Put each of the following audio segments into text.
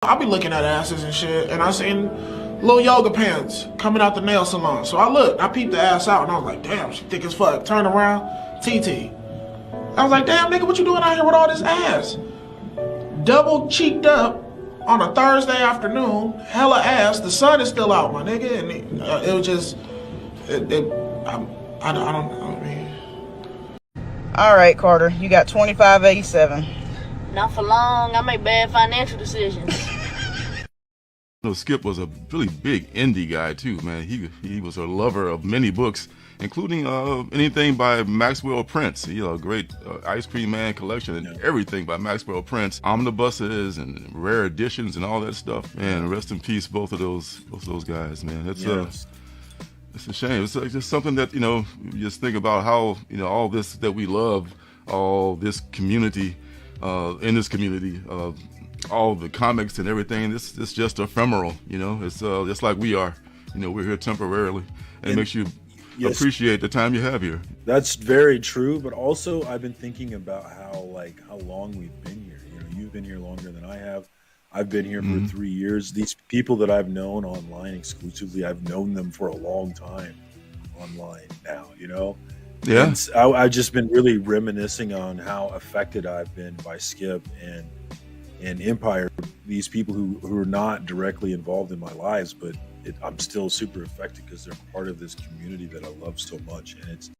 I be looking at asses and shit, and I seen little yoga pants coming out the nail salon. So I peeped the ass out, and I was like, damn, she thick as fuck. Turn around, TT. I was like, damn, nigga, what you doing out here with all this ass? Double cheeked up on a Thursday afternoon, hella ass. The sun is still out, my nigga, and it was just, I don't know, I mean. All right, Carter, you got 2587. Not for long. I make bad financial decisions. Skip was a really big indie guy too, man. He was a lover of many books, including anything by Maxwell Prince. A great Ice Cream Man collection and everything by Maxwell Prince, omnibuses and rare editions and all that stuff. Man, rest in peace, both of those guys, man. It's a shame. It's just something that you just think about how all this that we love, all this community, in this community. All the comics and everything, it's just ephemeral, it's just like we are, we're here temporarily, and it makes you appreciate the time you have here. That's very true, but also I've been thinking about how long we've been here. You've been here longer than I have. I've been here for 3 years. These people that I've known online exclusively, I've known them for a long time online now, Yeah. And I've just been really reminiscing on how affected I've been by Skip and Empire, these people who are not directly involved in my lives, but I'm still super affected because they're part of this community that I love so much. And it's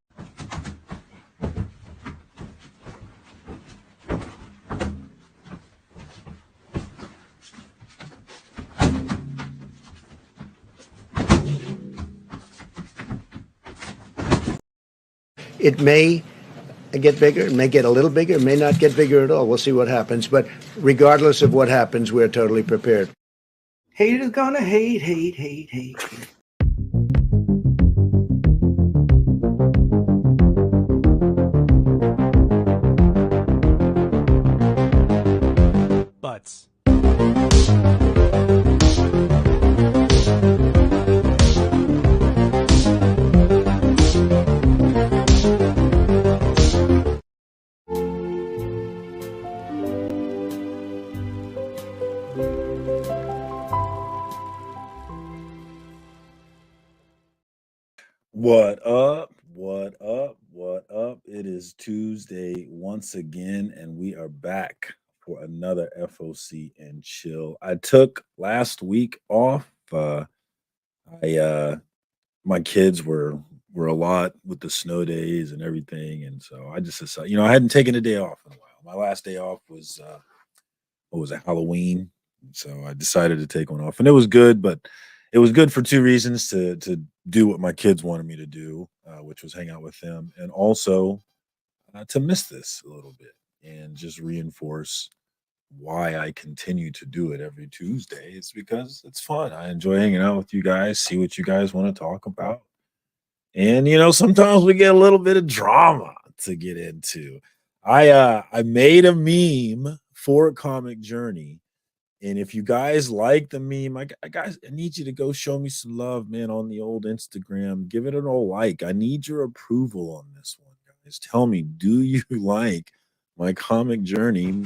It may get bigger, it may get a little bigger, it may not get bigger at all. We'll see what happens. But regardless of what happens, we're totally prepared. Haters gonna hate. Butts. What up? What up? What up? It is Tuesday once again, and we are back for another FOC and chill. I took last week off. My kids were a lot with the snow days and everything, and so I just decided, I hadn't taken a day off in a while. My last day off was Halloween, so I decided to take one off, and it was good, but it was good for two reasons: to do what my kids wanted me to do, which was hang out with them, and also to miss this a little bit and just reinforce why I continue to do it every Tuesday. It's because it's fun. I enjoy hanging out with you guys, see what you guys want to talk about. And sometimes we get a little bit of drama to get into. I made a meme for Comic Journey. And if you guys like the meme, I need you to go show me some love, man, on the old Instagram. Give it an old like. I need your approval on this one, guys. Tell me, do you like my Comic Journey?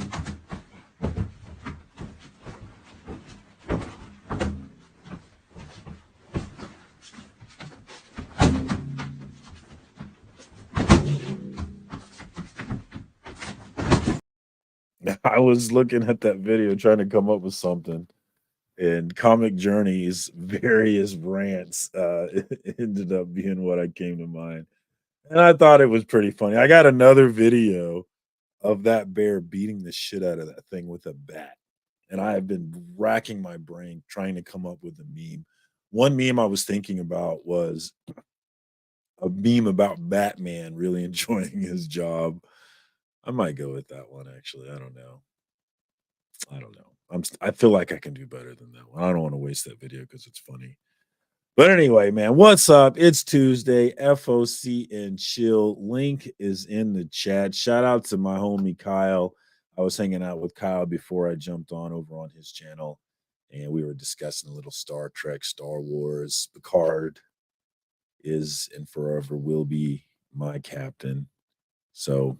I was looking at that video trying to come up with something, and Comic Journey's various rants ended up being what I came to mind. And I thought it was pretty funny. I got another video of that bear beating the shit out of that thing with a bat. And I have been racking my brain trying to come up with a meme. One meme I was thinking about was a meme about Batman really enjoying his job. I might go with that one, actually. I don't know. I feel like I can do better than that one. I don't want to waste that video because it's funny. But anyway, man, what's up? It's Tuesday, FOC and chill. Link is in the chat. Shout out to my homie Kyle. I was hanging out with Kyle before I jumped on over on his channel, and we were discussing a little Star Trek, Star Wars. Picard is and forever will be my captain. So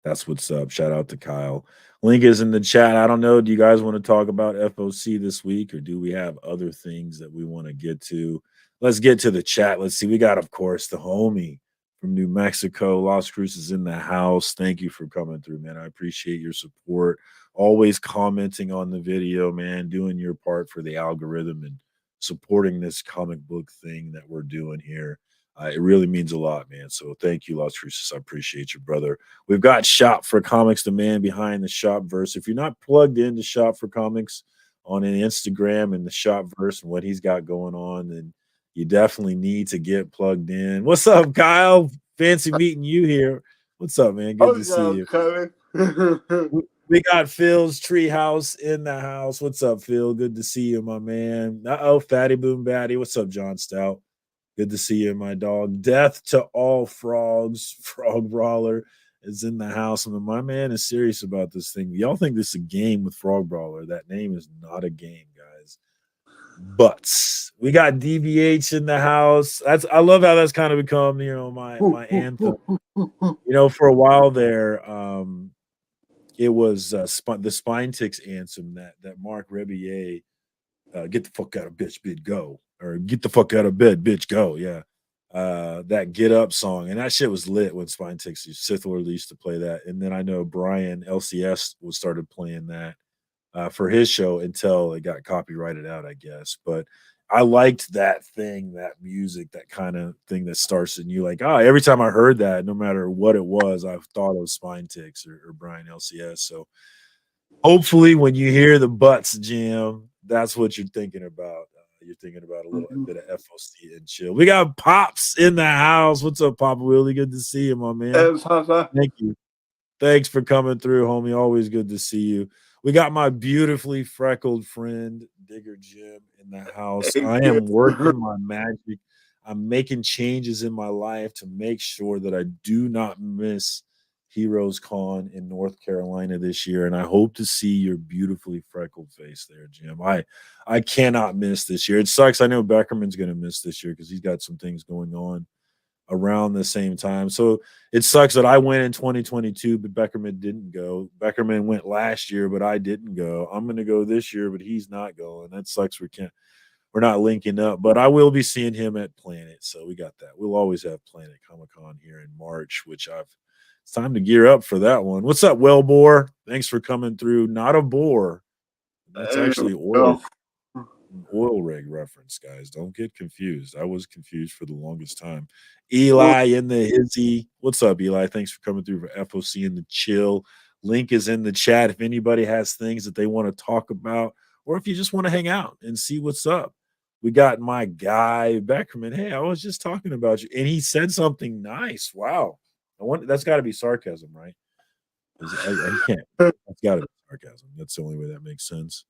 That's what's up. Shout out to Kyle. Link is in the chat. I don't know. Do you guys want to talk about FOC this week, or do we have other things that we want to get to? Let's get to the chat. Let's see. We got, of course, the homie from New Mexico. Las Cruces in the house. Thank you for coming through, man. I appreciate your support. Always commenting on the video, man, doing your part for the algorithm and supporting this comic book thing that we're doing here. It really means a lot, man. So thank you, Las Cruces. I appreciate you, brother. We've got Shop for Comics, the man behind the Shopverse. If you're not plugged into Shop for Comics on an Instagram and the Shopverse and what he's got going on, then you definitely need to get plugged in. What's up, Kyle? Fancy meeting you here. What's up, man? Good to see you. We got Phil's Treehouse in the house. What's up, Phil? Good to see you, my man. Fatty Boom Batty. What's up, John Stout? Good to see you, my dog. Death to all frogs. Frog Brawler is in the house. I mean, my man is serious about this thing. Y'all think this is a game with Frog Brawler. That name is not a game, guys. But we got DVH in the house. I love how that's kind of become, my anthem. For a while there, it was the Spine Ticks anthem that Mark Rebier, get the fuck out of bitch, go. Or get the fuck out of bed, bitch, go. Yeah. That Get Up song. And that shit was lit when Spine Ticks Sith Lord used to play that. And then I know Brian LCS started playing that for his show until it got copyrighted out, I guess. But I liked that thing, that music, that kind of thing that starts in you like, every time I heard that, no matter what it was, I thought of Spine Ticks or Brian LCS. So hopefully when you hear the Butts Jam, that's what you're thinking about. You're thinking about a little bit of FOC and chill. We got Pops in the house. What's up, Papa Willie? Good to see you, my man. Thank you. Thanks for coming through, homie. Always good to see you. We got my beautifully freckled friend, Digger Jim, in the house. I am working my magic. I'm making changes in my life to make sure that I do not miss Heroes Con in North Carolina this year, and I hope to see your beautifully freckled face there, Jim. I cannot miss this year. It sucks. I know Beckerman's going to miss this year because he's got some things going on around the same time. So it sucks that I went in 2022, but Beckerman didn't go. Beckerman went last year, but I didn't go. I'm going to go this year, but he's not going. That sucks. We're not linking up, but I will be seeing him at Planet. So we got that. We'll always have Planet Comic-Con here in March, which it's time to gear up for that one. What's up, Wellbore? Thanks for coming through. Not a bore. That's actually oil. An oil rig reference, guys. Don't get confused. I was confused for the longest time. Eli in the hizzy. What's up, Eli? Thanks for coming through for FOC in the chill. Link is in the chat if anybody has things that they want to talk about, or if you just want to hang out and see what's up. We got my guy Beckerman. Hey, I was just talking about you, and he said something nice. Wow. That's got to be sarcasm, right? I can't. That's got to be sarcasm. That's the only way that makes sense.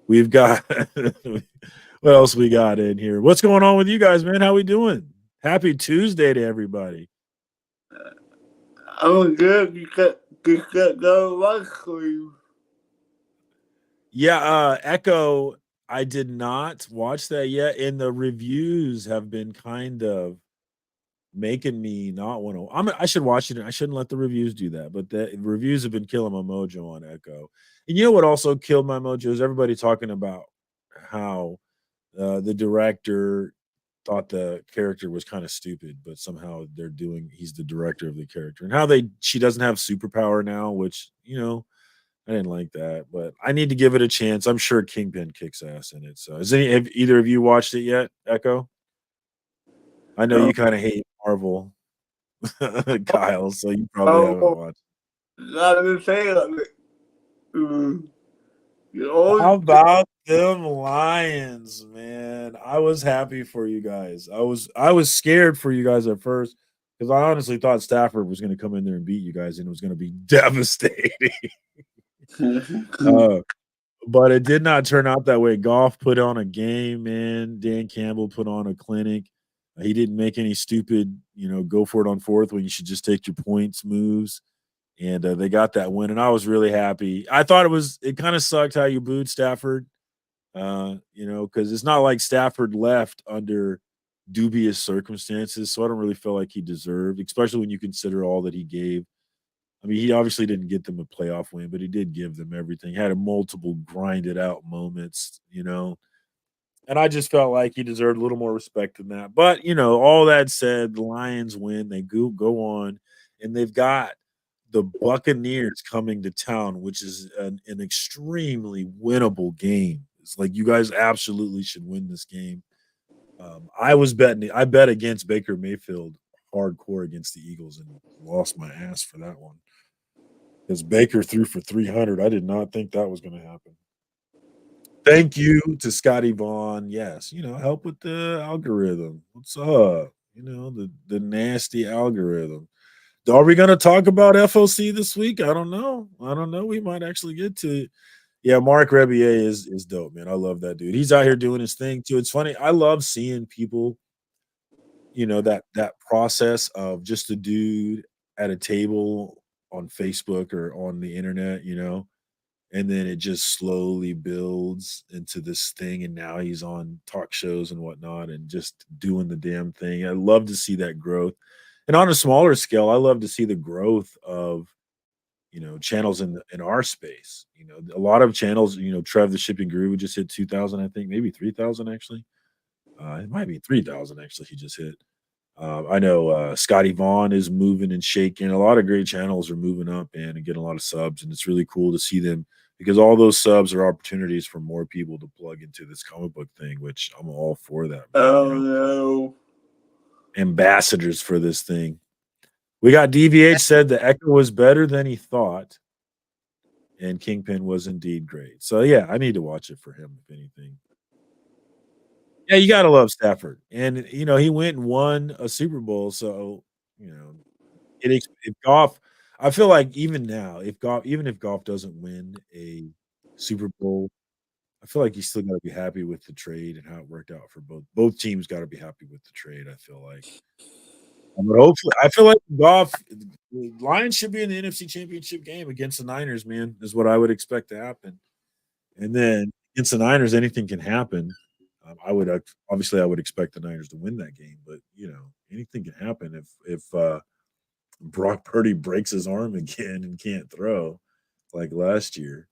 We've got what else we got in here? What's going on with you guys, man? How we doing? Happy Tuesday to everybody. I'm good. You got the live stream. Yeah, Echo. I did not watch that yet, and the reviews have been kind of making me not want to. I should watch it. I shouldn't let the reviews do that, but the reviews have been killing my mojo on Echo. And you know what also killed my mojo is everybody talking about how the director thought the character was kind of stupid, but somehow he's the director of the character, and how she doesn't have superpower now, which I didn't like that, but I need to give it a chance. I'm sure Kingpin kicks ass in it. So have either of you watched it yet, Echo? I know you kind of hate Marvel, Kyle, so you probably haven't watched. How about them Lions, man? I was happy for you guys. I was scared for you guys at first because I honestly thought Stafford was going to come in there and beat you guys, and it was going to be devastating. But it did not turn out that way. Goff put on a game, man. Dan Campbell put on a clinic. He didn't make any stupid, go for it on fourth when you should just take your points moves. And they got that win, and I was really happy. I thought it kind of sucked how you booed Stafford, because it's not like Stafford left under dubious circumstances. So I don't really feel like he deserved, especially when you consider all that he gave I mean, he obviously didn't get them a playoff win, but he did give them everything. Had a multiple grinded out moments, and I just felt like he deserved a little more respect than that. But all that said, the Lions win. They go on, and they've got the Buccaneers coming to town, which is an extremely winnable game. It's like you guys absolutely should win this game. I bet against Baker Mayfield hardcore against the Eagles and lost my ass for that one. Because Baker threw for 300. I did not think that was going to happen. Thank you to Scotty Vaughn. Yes, help with the algorithm. What's up? The nasty algorithm. Are we going to talk about FOC this week? I don't know. We might actually get to it. Yeah, Mark Rebier is dope, man. I love that dude. He's out here doing his thing too. It's funny. I love seeing people, that process of just a dude at a table on Facebook or on the internet, and then it just slowly builds into this thing. And now he's on talk shows and whatnot and just doing the damn thing. I love to see that growth. And on a smaller scale, I love to see the growth of, channels in our space. A lot of channels, Trev the Shipping Guru just hit 2,000, I think, maybe 3,000 actually. It might be 3,000 actually. He just hit. I know Scotty Vaughn is moving and shaking. A lot of great channels are moving up and getting a lot of subs, and it's really cool to see them because all those subs are opportunities for more people to plug into this comic book thing, which I'm all for that. No. Ambassadors for this thing. We got DVH said the Echo was better than he thought, and Kingpin was indeed great. So yeah, I need to watch it for him, if anything. Yeah, you gotta love Stafford, and he went and won a Super Bowl. So if Goff, I feel like even now, if Goff doesn't win a Super Bowl, I feel like he's still got to be happy with the trade and how it worked out for both teams. Got to be happy with the trade. I feel like. But hopefully, I feel like the Lions should be in the NFC Championship game against the Niners. Man, is what I would expect to happen. And then against the Niners, anything can happen. I would expect the Niners to win that game, but anything can happen if Brock Purdy breaks his arm again and can't throw like last year.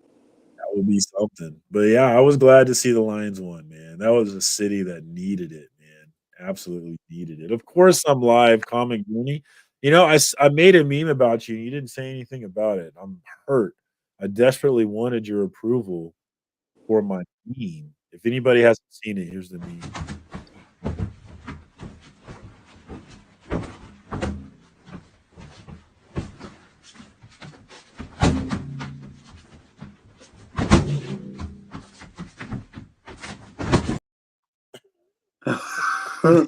That would be something. But yeah, I was glad to see the Lions won, man. That was a city that needed it, man. Absolutely needed it. Of course, I'm live, Comic Goonie. I made a meme about you and you didn't say anything about it. I'm hurt. I desperately wanted your approval for my meme. If anybody hasn't seen it, here's the meme.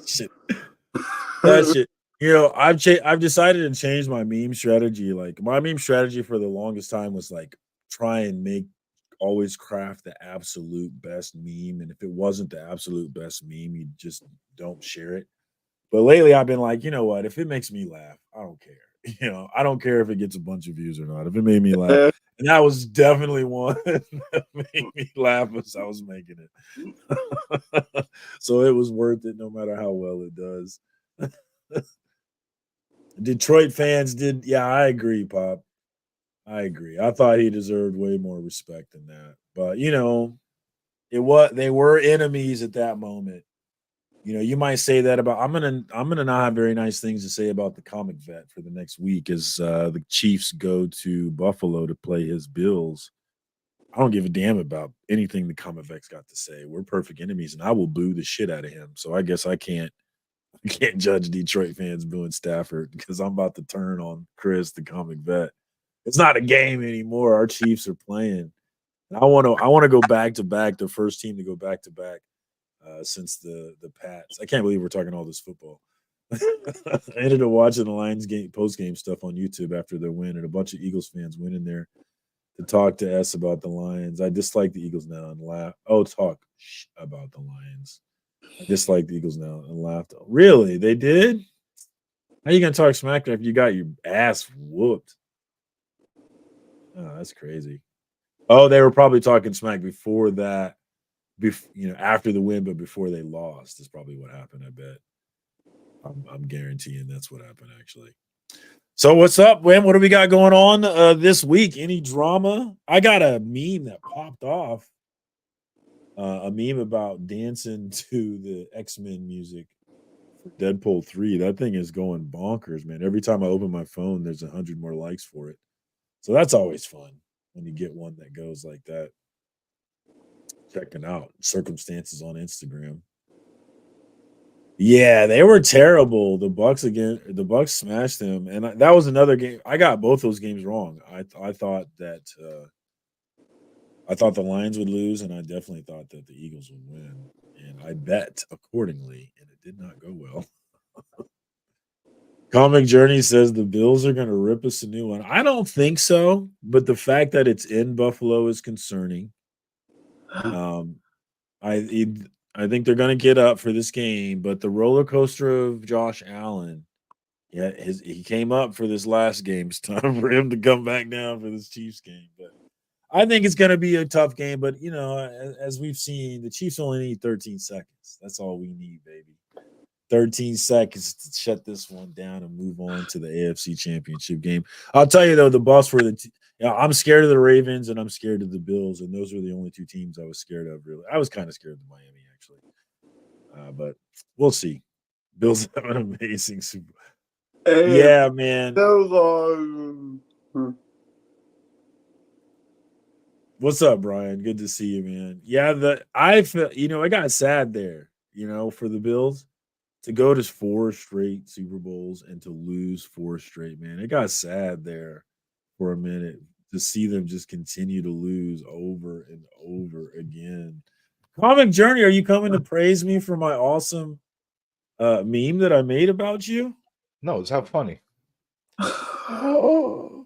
Shit. That shit. I've decided to change my meme strategy. Like my meme strategy for the longest time was like try and always craft the absolute best meme. And if it wasn't the absolute best meme, you just don't share it. But lately I've been like, you know what? If it makes me laugh, I don't care. I don't care if it gets a bunch of views or not. If it made me laugh. And that was definitely one that made me laugh as I was making it. So it was worth it no matter how well it does. Detroit fans did. Yeah, I agree, Pop. I agree. I thought he deserved way more respect than that. But they were enemies at that moment. You might say that about I'm gonna not have very nice things to say about the comic vet for the next week as the Chiefs go to Buffalo to play his Bills. I don't give a damn about anything the comic vet's got to say. We're perfect enemies, and I will boo the shit out of him. So I guess I can't judge Detroit fans booing Stafford because I'm about to turn on Chris, the comic vet. It's not a game anymore. Our Chiefs are playing. And I want to go back to back, the first team to go back to back. Since the Pats. I can't believe we're talking all this football. I ended up watching the Lions game post game stuff on YouTube after their win, and a bunch of Eagles fans went in there to talk to us about the Lions. I dislike the Eagles now and laugh. Oh, talk about the Lions. I dislike the Eagles now and laughed. Really? They did? How you gonna talk smack after you got your ass whooped? Oh, that's crazy. Oh, they were probably talking smack before that. After the win, but before they lost is probably what happened. I bet. I'm guaranteeing that's what happened actually. So what's up, Wim? What do we got going on this week? Any drama? I got a meme that popped off. A meme about dancing to the X-Men music for Deadpool 3. That thing is going bonkers, man. Every time I open my phone, there's 100 more likes for it. So that's always fun when you get one that goes like that. Checking out circumstances on Instagram. Yeah, they were terrible. The Bucks smashed them, and that was another game. I got both those games wrong. I thought that I thought the Lions would lose, and I definitely thought that the Eagles would win. And I bet accordingly, and it did not go well. Comic Journey says the Bills are going to rip us a new one. I don't think so, but the fact that it's in Buffalo is concerning. I think they're going to get up for this game, but the roller coaster of Josh Allen, yeah, he came up for this last game. It's time for him to come back down for this Chiefs game. But I think it's going to be a tough game. But, you know, as we've seen, the Chiefs only need 13 seconds. That's all we need, baby. 13 seconds to shut this one down and move on to the AFC Championship game. I'll tell you, though, the Bucs were I'm scared of the Ravens and I'm scared of the Bills, and those were the only two teams I was scared of, really. I was kind of scared of Miami, actually. But we'll see. Bills have an amazing Super Bowl. Yeah, man. What's up, Brian? Good to see you, man. Yeah, I feel, I got sad there, for the Bills to go to 4 straight Super Bowls and to lose 4 straight, man. It got sad there for a minute to see them just continue to lose over and over again. Comic Journey, are you coming to praise me for my awesome meme that I made about you? No, it's how funny. Oh.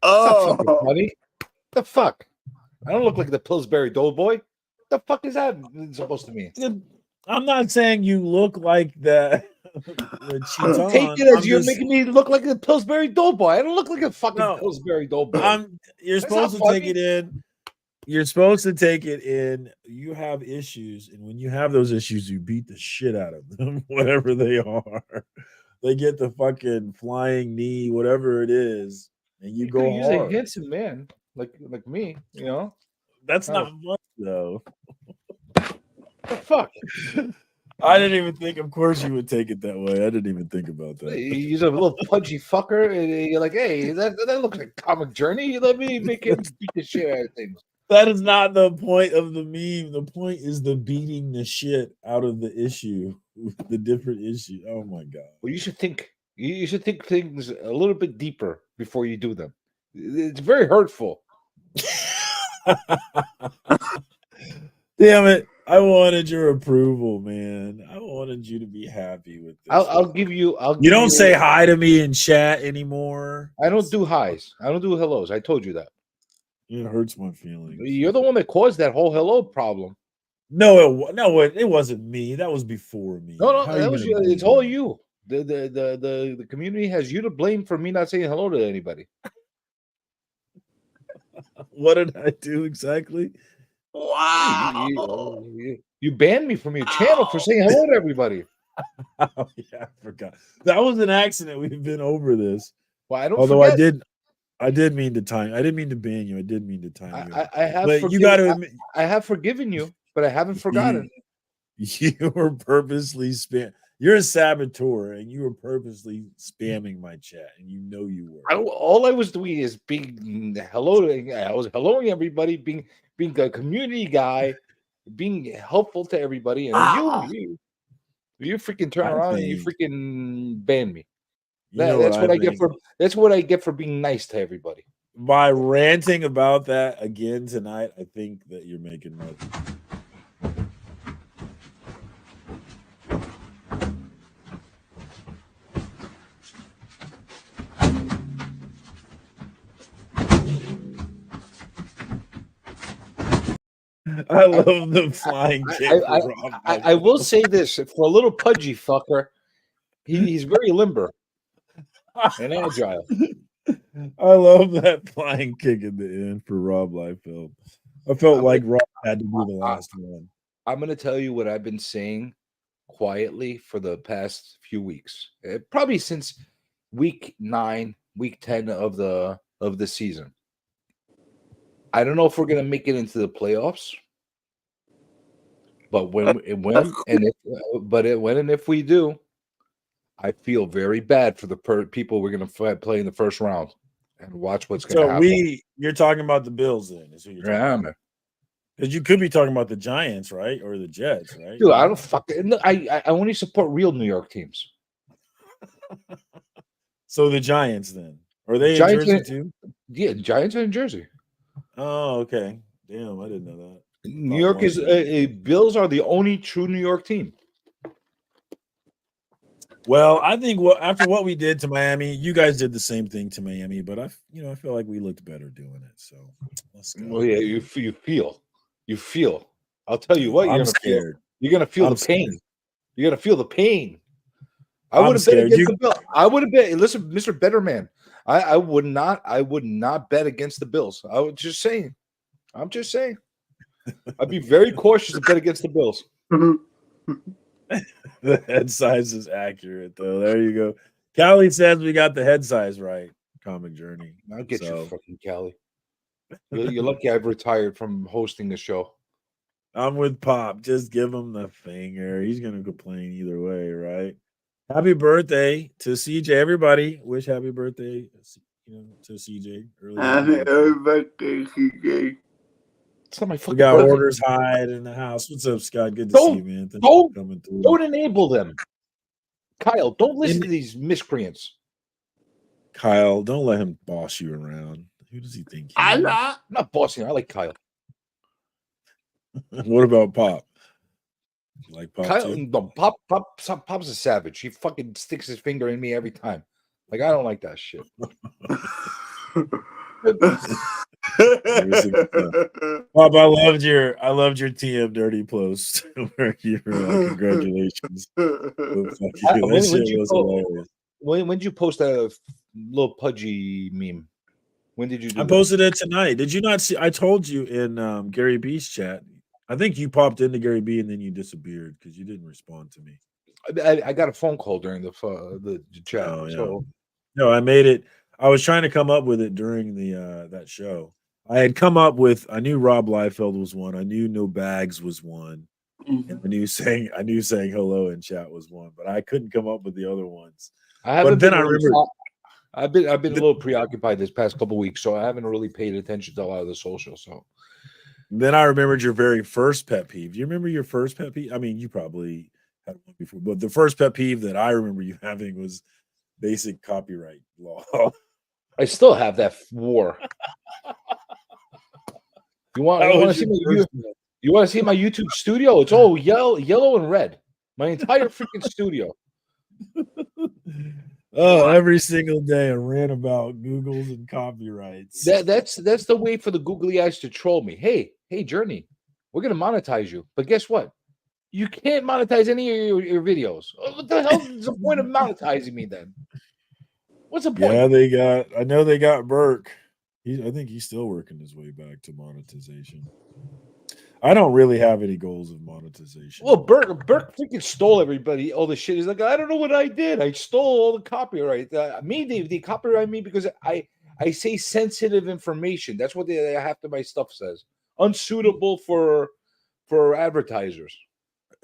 It's not fucking funny. The fuck? I don't look like the Pillsbury Doughboy. The fuck is that supposed to mean? I'm not saying you look like that. Take it as you're making me look like a Pillsbury Doughboy. I don't look like a fucking Pillsbury Doughboy. You're supposed to take it in. You're supposed to take it in. You have issues, and when you have those issues, you beat the shit out of them, whatever they are. They get the fucking flying knee, whatever it is, and you go use hard. a handsome man like me, That's not much, though. The fuck? I didn't even think. Of course, you would take it that way. I didn't even think about that. He's a little pudgy fucker, and you're like, "Hey, that looks like Comic Journey. Let me make him beat the shit out of things." That is not the point of the meme. The point is the beating the shit out of the issue, the different issue. Oh my god! Well, you should think. You should think things a little bit deeper before you do them. It's very hurtful. Damn it! I wanted your approval, man. I wanted you to be happy with this. I'll give you. You don't say hi to me in chat anymore. I don't do highs. I don't do hellos. I told you that. It hurts my feelings. You're the one that caused that whole hello problem. No, it wasn't me. That was before me. No, that was you. It's all you. The community has you to blame for me not saying hello to anybody. What did I do exactly? Wow. You banned me from your channel for saying hello to everybody. Oh, yeah, I forgot. That was an accident. We've been over this. Well, I don't. Although forget. I did mean to time. I didn't mean to ban you. I did mean to time you. I have. But you got to admit, I have forgiven you, but I haven't forgotten. You were purposely spam. You're a saboteur, and you were purposely spamming my chat, and you know you were. All I was doing is being hello. I was helloing everybody, being a community guy, being helpful to everybody, and you freaking turn around and you freaking ban me. That's what I get for. That's what I get for being nice to everybody. By ranting about that again tonight, I think that you're making my. I love the flying kick. I will say this for a little pudgy fucker, he's very limber and agile. I love that flying kick at the end for Rob Liefeld. I felt like Rob had to be the last one. I'm going to tell you what I've been saying quietly for the past few weeks, probably since week 9, week 10 of the season. I don't know if we're gonna make it into the playoffs, but when and if we do, I feel very bad for the people we're gonna play in the first round, and watch what's gonna happen. You're talking about the Bills then? Is who you're talking about? Because you could be talking about the Giants, right, or the Jets, right? Dude, I don't fucking. I only support real New York teams. So the Giants then, are they Giants in Jersey too? Yeah, Giants are in Jersey. Oh, okay. Damn, I didn't know that. New York is Bills are the only true New York team. Well, I think after what we did to Miami, you guys did the same thing to Miami, but I feel like we looked better doing it. So let's go. Well, yeah, you feel. I'll tell you what, I'm scared. You're gonna feel the pain. You're gonna feel the pain. I I'm would have bet scared. against the Bills. I would have bet. Listen, Mr. Betterman, I would not bet against the Bills. I was just saying. I'm just saying. I'd be very cautious to bet against the Bills. The head size is accurate, though. There you go. Callie says we got the head size right. Comic Journey. I'll get you, fucking Callie. You're lucky I've retired from hosting the show. I'm with Pop. Just give him the finger. He's gonna complain either way, right? Happy birthday to CJ. Everybody, wish happy birthday, to CJ. Happy birthday, CJ. It's not my fucking We got birthday. orders hide in the house. What's up, Scott? Good to see you, man. Thanks for coming through. Don't enable them. Kyle, don't listen to these miscreants. Kyle, don't let him boss you around. Who does he think? I'm not bossing. I like Kyle. What about Pop? You like Pop Kyle, too? no, Pop's a savage. He fucking sticks his finger in me every time. Like, I don't like that shit. Pop, I loved your TM dirty post where you were like, congratulations. That shit was hilarious. When did you post a little pudgy meme? When did you do I posted it tonight. Did you not see? I told you in Gary B's chat. I think you popped into Gary B and then you disappeared because you didn't respond to me. I got a phone call during the chat. Oh, yeah. So no, I made it. I was trying to come up with it during the that show. I had come up with. I knew Rob Liefeld was one. I knew No Bags was one. And I knew saying hello in chat was one, but I couldn't come up with the other ones. But then I remember. I've been a little preoccupied this past couple weeks, so I haven't really paid attention to a lot of the social. So then I remembered your very first pet peeve. Do you remember your first pet peeve? I mean, you probably had one before, but the first pet peeve that I remember you having was basic copyright law. I still have that war. You want to see my YouTube studio? It's all yellow and red. My entire freaking studio. Oh, every single day I ran about Googles and copyrights. That's the way for the googly eyes to troll me. Hey, Journey, we're gonna monetize you, but guess what? You can't monetize any of your videos. What the hell is the point of monetizing me then? What's the point? Yeah, I know they got Burke. I think he's still working his way back to monetization. I don't really have any goals of monetization. Well, Burke freaking stole everybody, all the shit. He's like, I don't know what I did. I stole all the copyright. They copyright me because I say sensitive information. That's what half of my stuff says. Unsuitable for advertisers.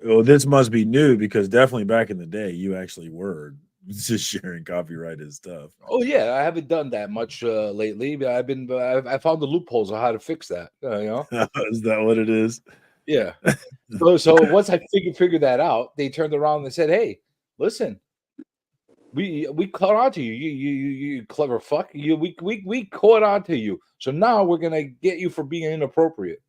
Well, this must be new because definitely back in the day, you actually were just sharing copyrighted stuff. Oh yeah, I haven't done that much lately, but I found the loopholes on how to fix that. Is that what it is? Yeah. So once I figured that out, they turned around and said, "Hey, listen, we caught on to you. You clever fuck. We caught on to you. So now we're gonna get you for being inappropriate."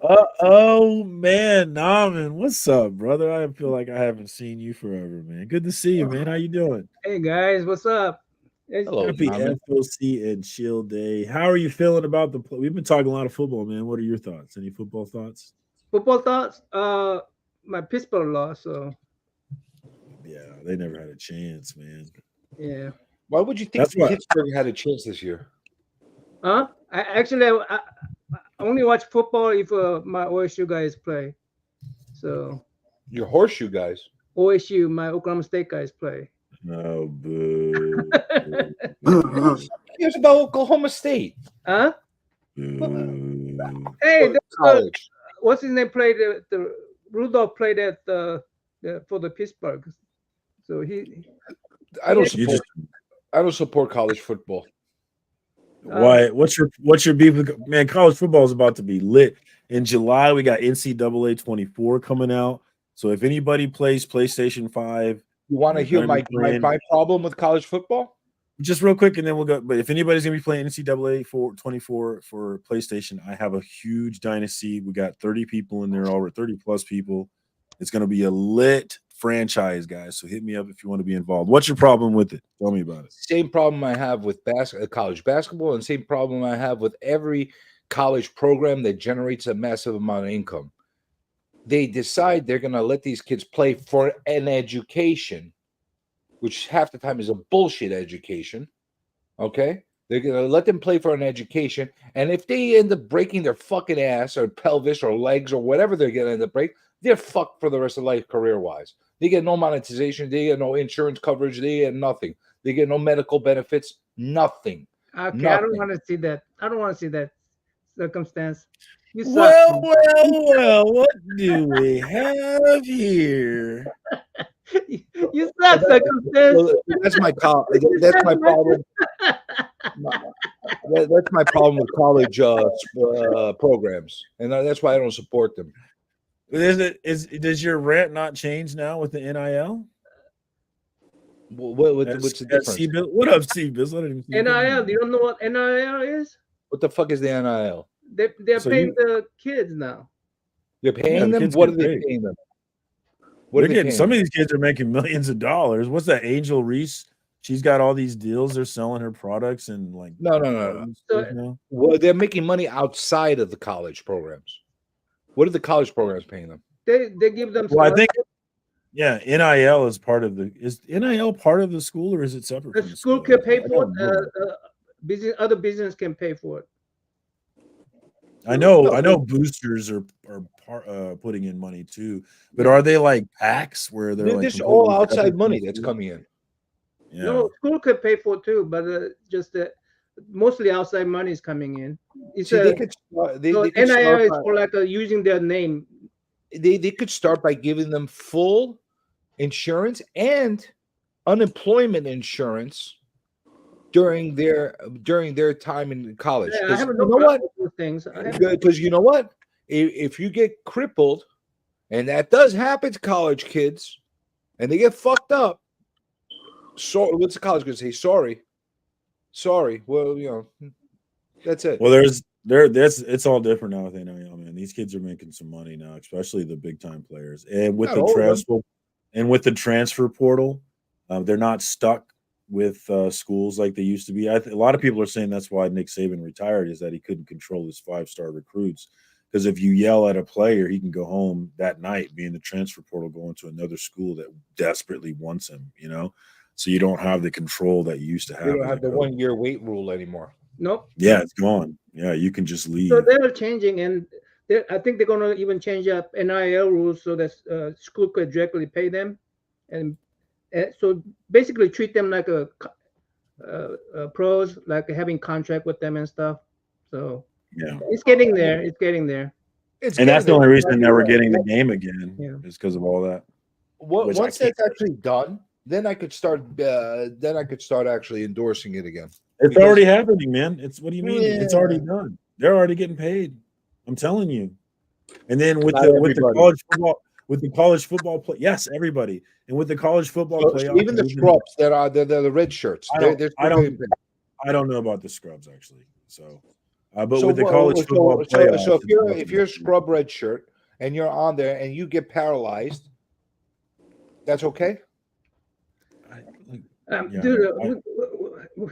Oh man, Naman, what's up, brother? I feel like I haven't seen you forever, man. Good to see you, man. How you doing? Hey guys, what's up? Hello, happy FOC and chill day. How are you feeling about the play? We've been talking a lot of football, man. What are your thoughts? Any football thoughts? Football thoughts? My Pittsburgh lost, so yeah, they never had a chance, man. Yeah. Why would you think Pittsburgh had a chance this year? Huh? I only watch football if my OSU guys play. So your horseshoe guys. OSU, my Oklahoma State guys play. Oh, boo. Who cares about Oklahoma State? Huh? Boo. Hey, College. what's his name played the Rudolph played at for the Pittsburgh. So I don't You support. just I don't support college football. why? What's your beef with man? College football is about to be lit in July. We got NCAA 24 coming out. So if anybody plays PlayStation 5, You want to they're hear gonna my, be playing- my problem with college football? just real quick, and then we'll go. But if anybody's gonna be playing NCAA 24 for PlayStation, I have a huge dynasty. We got 30 people in there already, 30 plus people. It's gonna be a lit franchise, guys. So hit me up if you want to be involved. What's your problem with it? Tell me about it. Same problem I have with college basketball, and same problem I have with every college program that generates a massive amount of income. They decide they're going to let these kids play for an education, which half the time is a bullshit education. Okay? They're going to let them play for an education. And if they end up breaking their fucking ass or pelvis or legs or whatever they're going to end up breaking, they're fucked for the rest of life career-wise. They get no monetization. They get no insurance coverage. They get nothing. They get no medical benefits. Nothing. Okay, I Nothing. don't want to see that. I don't want to see that circumstance. You suck. Well, what do we have here? You suck, circumstance. That's my that's my problem. That's my problem with college programs, and that's why I don't support them. Does your rant not change now with the NIL? What's the difference? C-Bill? What up, C-Biz? Let him see. NIL. You don't know what NIL is? What the fuck is the NIL? They're So paying you- the kids now. They're paying Yeah, the them. kids What are get they paid. paying them? They're getting some of these kids are making millions of dollars. What's that? Angel Reese? She's got all these deals. They're selling her products and like No. So, now. Well, they're making money outside of the college programs. What are the college programs paying them? they give them. Well, I some think NIL is part of is NIL part of the school or is it separate the from the school school? can pay I for don't it. know. Other business can pay for it. I know boosters are putting in money too, but are they like PACs where they're like This all completely outside separate money from that's the coming in. Yeah. No, school could pay for it too, but just mostly outside money is coming in. It's See, they could start, so they could NIL start is by, for like using their name. they could start by giving them full insurance and unemployment insurance during their time in college. Yeah, I Because have you no know problem what? with those things. Because you know what? If you get crippled, and that does happen to college kids, and they get fucked up. So what's the college gonna say? Sorry. Well, that's it. Well, it's all different now with NIL, man. These kids are making some money now, especially the big time players. And with Not the all of them. transfer portal, they're not stuck with schools like they used to be. A lot of people are saying that's why Nick Saban retired, is that he couldn't control his 5-star recruits. Because if you yell at a player, he can go home that night, be in the transfer portal, going to another school that desperately wants him, So you don't have the control that you used to have. They don't as have a the coach. 1 year wait rule anymore. Nope. Yeah, it's gone. Yeah, you can just leave. So they're changing, and I think they're going to even change up NIL rules so that school could directly pay them, and so basically treat them like a pros, like having contract with them and stuff. So Yeah, it's getting there. It's getting there. and that's the only reason that we're getting the game again is because of all that. Which Once that's actually done, then I could start. Actually endorsing it again. It's already happening, man. What do you mean? Yeah. It's already done. They're already getting paid. I'm telling you. And then with Not the college football play, yes, everybody. And with the college football So playoff, even the scrubs that are the red shirts. I don't know about the scrubs actually. So, but So, with the college football playoff, so if you're a scrub red shirt and you're on there and you get paralyzed, that's okay. Dude,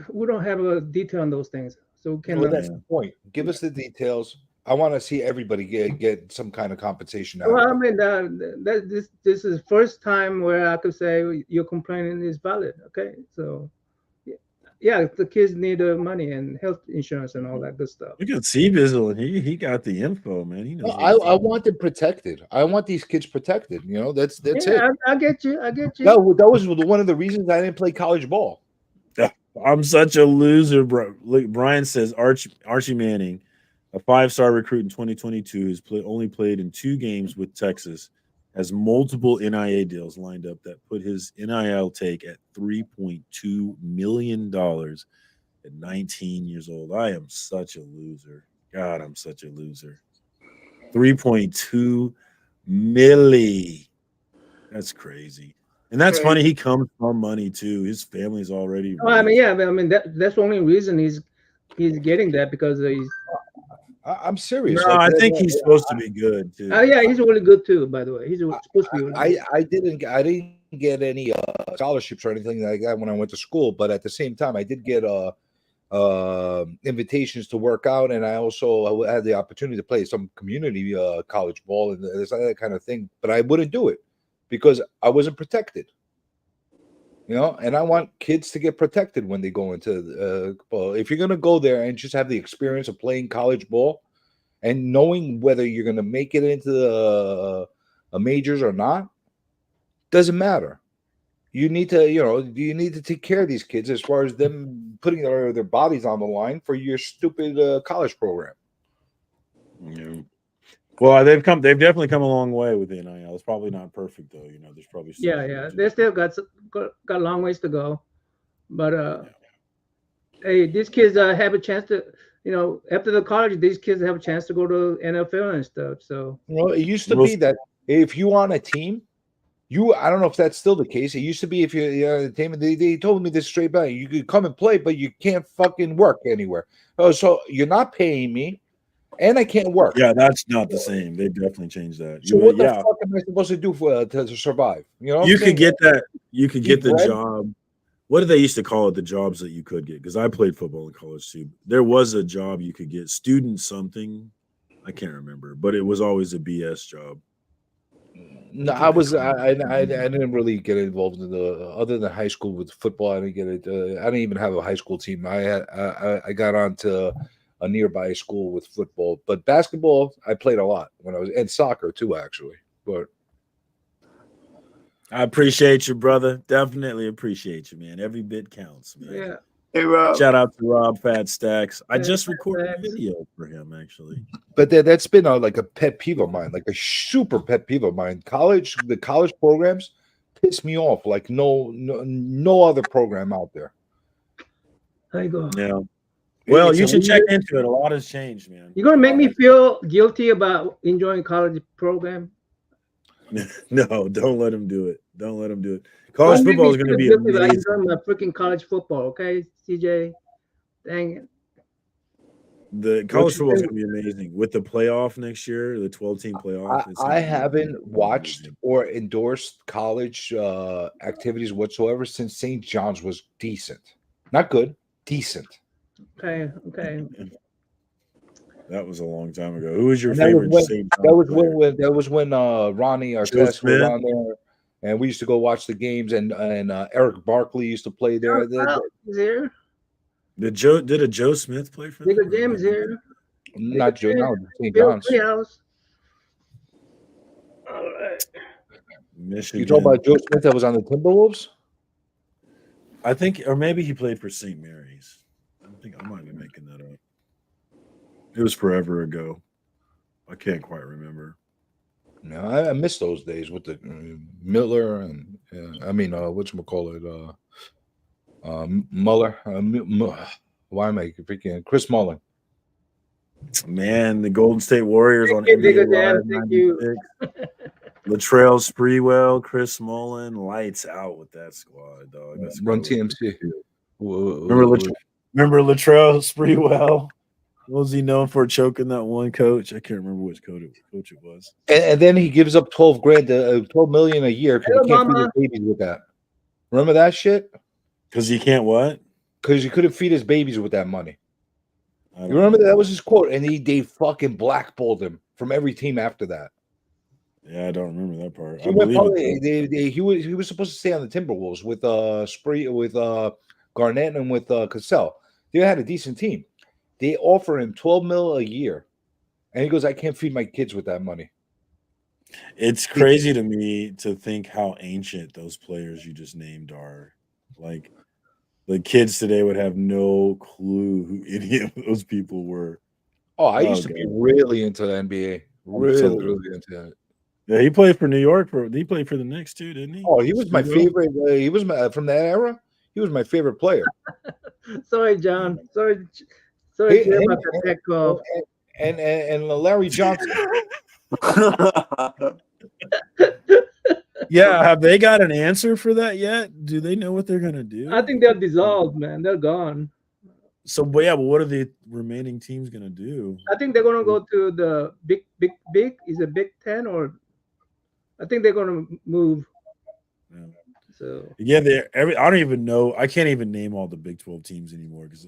we don't have a detail on those things, so we Well, cannot. that's the point. Give us the details. I want to see everybody get some kind of compensation out Well, I of it. mean, this is first time where I could say your complaining is valid. Okay, so yeah, the kids need money and health insurance and all that good stuff. Look at C-Bizzle. He got the info, man. He knows. No, what he's I talking want them protected. I want these kids protected. You know, that's it. I get you. I get you. That was one of the reasons I didn't play college ball. about. I'm such a loser, bro. Look, Brian says Archie Manning, a 5-star recruit in 2022, has only played in 2 games with Texas, has multiple NIL deals lined up that put his NIL take at $3.2 million at 19 years old. I am such a loser. God, I'm such a loser. 3.2 milli. That's crazy. And that's funny. He comes from money too. His family's already. Oh, I mean, yeah, I mean that's the only reason he's getting that, because he's. I'm serious. No, I think he's supposed to be good too. Yeah, he's really good too. By the way, he's supposed to be. Really good. I didn't get any scholarships or anything like that when I went to school, but at the same time, I did get invitations to work out, and I also had the opportunity to play some community college ball and that kind of thing. But I wouldn't do it because I wasn't protected. You know, and I want kids to get protected when they go into ball. If you're going to go there and just have the experience of playing college ball and knowing whether you're going to make it into the majors or not, doesn't matter. You need to take care of these kids as far as them putting their bodies on the line for your stupid college program. Yeah. Well, they've definitely come a long way with the NIL. It's probably not perfect though. You know, there's probably they still got a long ways to go, but hey, these kids have a chance to, after the college, these kids have a chance to go to NFL and stuff. So it used to be that if you were on a team, I don't know if that's still the case. It used to be if you're on the team, they told me this straight back. You could come and play, but you can't fucking work anywhere. Oh, so you're not paying me. And I can't work. Yeah, that's not the same. They definitely changed that. So what the fuck am I supposed to do to survive? You know, you could get that. You could get the job. What did they used to call it? The jobs that you could get? Because I played football in college too. There was a job you could get, student something. I can't remember, but it was always a BS job. No, I didn't really get involved in other than high school with football. I didn't get it. I didn't even have a high school team. I got on to a nearby school with football, but basketball I played a lot when I was, and soccer too, actually. But I appreciate you, brother. Definitely appreciate you, man. Every bit counts, man. Yeah. Hey, Rob. Shout out to Rob Fat Stacks. I just recorded a video for him, actually. But that's been like a pet peeve of mine, like a super pet peeve of mine. The college programs piss me off like no other program out there. There you go. Yeah. Well, you should check into it. A lot has changed, man. You're gonna make me feel guilty about enjoying college program. No, don't let him do it. Don't let him do it. College football is going to be amazing. I'm enjoying my freaking college football, okay, CJ? Dang it. The college football is going to be amazing with the playoff next year, the 12-team playoff. I haven't watched or endorsed college activities whatsoever since St. John's was decent, not good, decent. Okay. That was a long time ago. Who was your favorite? That was when Ronnie, our class, was on there, and we used to go watch the games. And Eric Barkley used to play there. There. Did a Joe Smith play for them? Bigger James here. Not Joe. No, St. John's. All right. Michigan. You talking about Joe Smith that was on the Timberwolves? I think, or maybe he played for St. Mary's. I might be making that up. It was forever ago. I can't quite remember. No, I miss those days with the Miller and whatchamacallit, Muller. Why am I freaking Chris Mullin? Man, the Golden State Warriors on NBA Thank you. Latrell Sprewell, Chris Mullin, lights out with that squad, dog. That's Run TMC. Remember Latrell Sprewell? What was he known for, choking that one coach? I can't remember which coach it was. And then he gives up $12 million a year because he can't feed his babies with that. Remember that shit? Because he can't what? Because he couldn't feed his babies with that money. You remember that was his quote, and they fucking blackballed him from every team after that. Yeah, I don't remember that part. He was supposed to stay on the Timberwolves with Garnett and with Cassell. They had a decent team. They offer him $12 million a year, and he goes, "I can't feed my kids with that money." It's crazy to me to think how ancient those players you just named are. Like the kids today would have no clue who any of those people were. Oh, I used to be really into the NBA. Really into it. Yeah, he played for New York. He played for the Knicks too, didn't he? Oh, he was my favorite. He was from that era. He was my favorite player. Sorry, John. Sorry about the tech call. And Larry Johnson. Yeah, have they got an answer for that yet? Do they know what they're gonna do? I think they're dissolved, man. They're gone. So, but yeah, but what are the remaining teams gonna do? I think they're gonna go to the big. Is it Big Ten or? I think they're gonna move. Yeah. So yeah, I don't even know. I can't even name all the Big 12 teams anymore because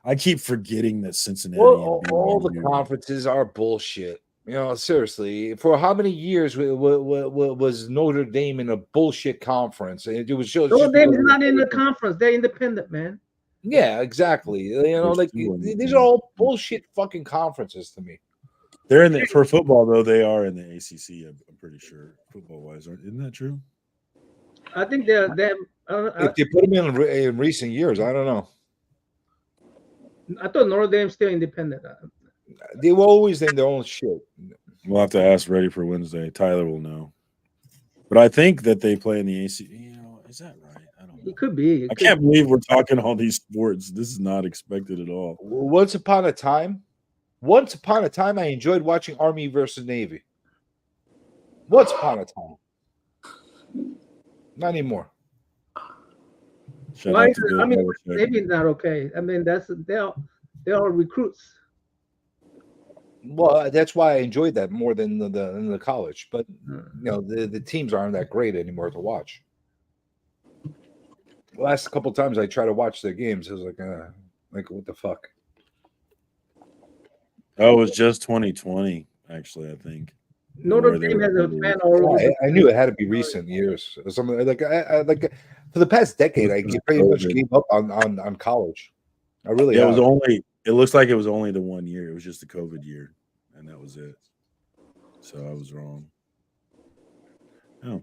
I keep forgetting that Cincinnati. Well, all the conferences are bullshit. You know, seriously. For how many years was Notre Dame in a bullshit conference? It was just Notre Dame is not in the conference. They're independent, man. Yeah, exactly. You know, like these are all bullshit fucking conferences to me. They're in for football though. They are in the ACC. I'm pretty sure football wise. Isn't that true? I think they're. If you put them in recent years, I don't know. I thought Notre Dame's still independent. They were always in their own shit. We'll have to ask Ready for Wednesday. Tyler will know. But I think that they play in the ACC. You know, is that right? I don't know. It could be. I can't believe we're talking all these sports. This is not expected at all. Once upon a time, I enjoyed watching Army versus Navy. Once upon a time. Not anymore. Why? I mean, maybe not okay. I mean, they're all recruits. Well, that's why I enjoyed that more than the college. But you know, the teams aren't that great anymore to watch. The last couple times I tried to watch their games, it was like what the fuck? Oh, it was just 2020, actually. I think. Notre Dame has a fan all over. I knew it had to be recent years. Something like I for the past decade, I pretty much gave up on college. I really. Yeah, it looks like it was only the 1 year. It was just the COVID year, and that was it. So I was wrong. Oh,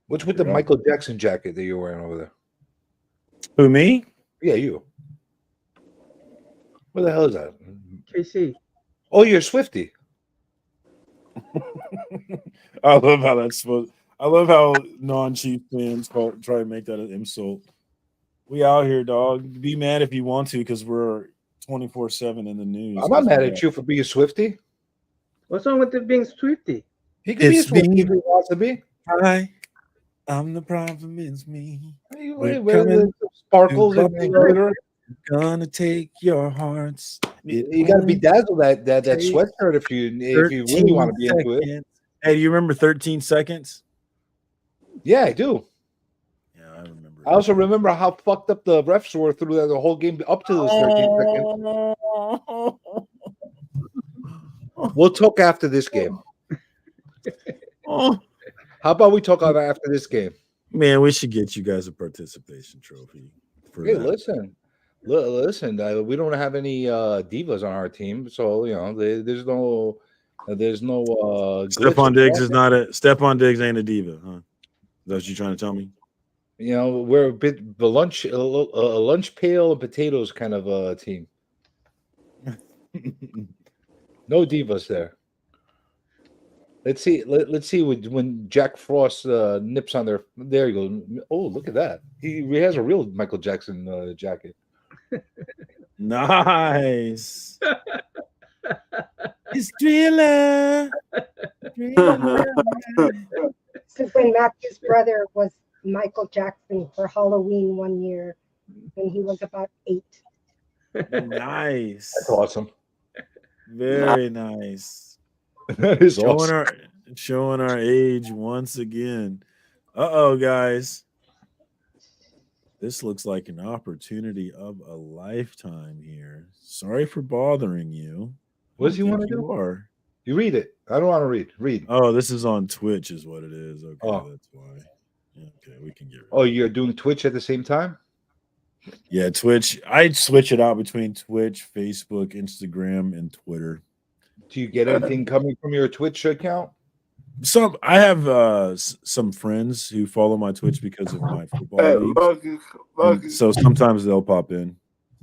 what's with the Michael Jackson jacket that you're wearing over there? Who, me? Yeah, you. What the hell is that? KC. Oh, you're a Swiftie. I love how that's supposed. I love how non-Chief fans try to make that an insult. We out here, dog. Be mad if you want to, because we're 24/7 in the news. I'm not mad at you for being a Swiftie. What's wrong with it being Swiftie? He can be a Swiftie if he wants to be. I'm the problem. It's me. Sparkles and glitter. Gonna take your hearts. You got to bedazzle that sweatshirt if you really want to be into it. Hey, do you remember 13 seconds? Yeah, I do. Yeah, I remember. I also remember how fucked up the refs were through the whole game up to those 13 seconds. We'll talk after this game. How about we talk after this game? Man, we should get you guys a participation trophy. Hey, listen, we don't have any divas on our team, so you know there's no. Stephon Diggs ain't a diva, huh? Is that what you're trying to tell me? You know, we're a bit a lunch pail and potatoes kind of a team. No divas there. Let's see. Let's see when Jack Frost nips on their. There you go. Oh, look at that. He has a real Michael Jackson jacket. Nice. It's Thriller. This is when Matthew's brother was Michael Jackson for Halloween one year when he was about 8. Nice. That's awesome. Very nice. That is awesome. Showing our age once again. Uh-oh, guys. This looks like an opportunity of a lifetime here. Sorry for bothering you. What does he want to do? You read it. I don't want to read. Read. Oh, this is on Twitch is what it is. Okay, that's why. Okay, we can get rid of it. Oh, you're doing Twitch at the same time? Yeah, Twitch. I'd switch it out between Twitch, Facebook, Instagram, and Twitter. Do you get anything coming from your Twitch account? Some I have some friends who follow my Twitch because of my football leagues. And so sometimes they'll pop in.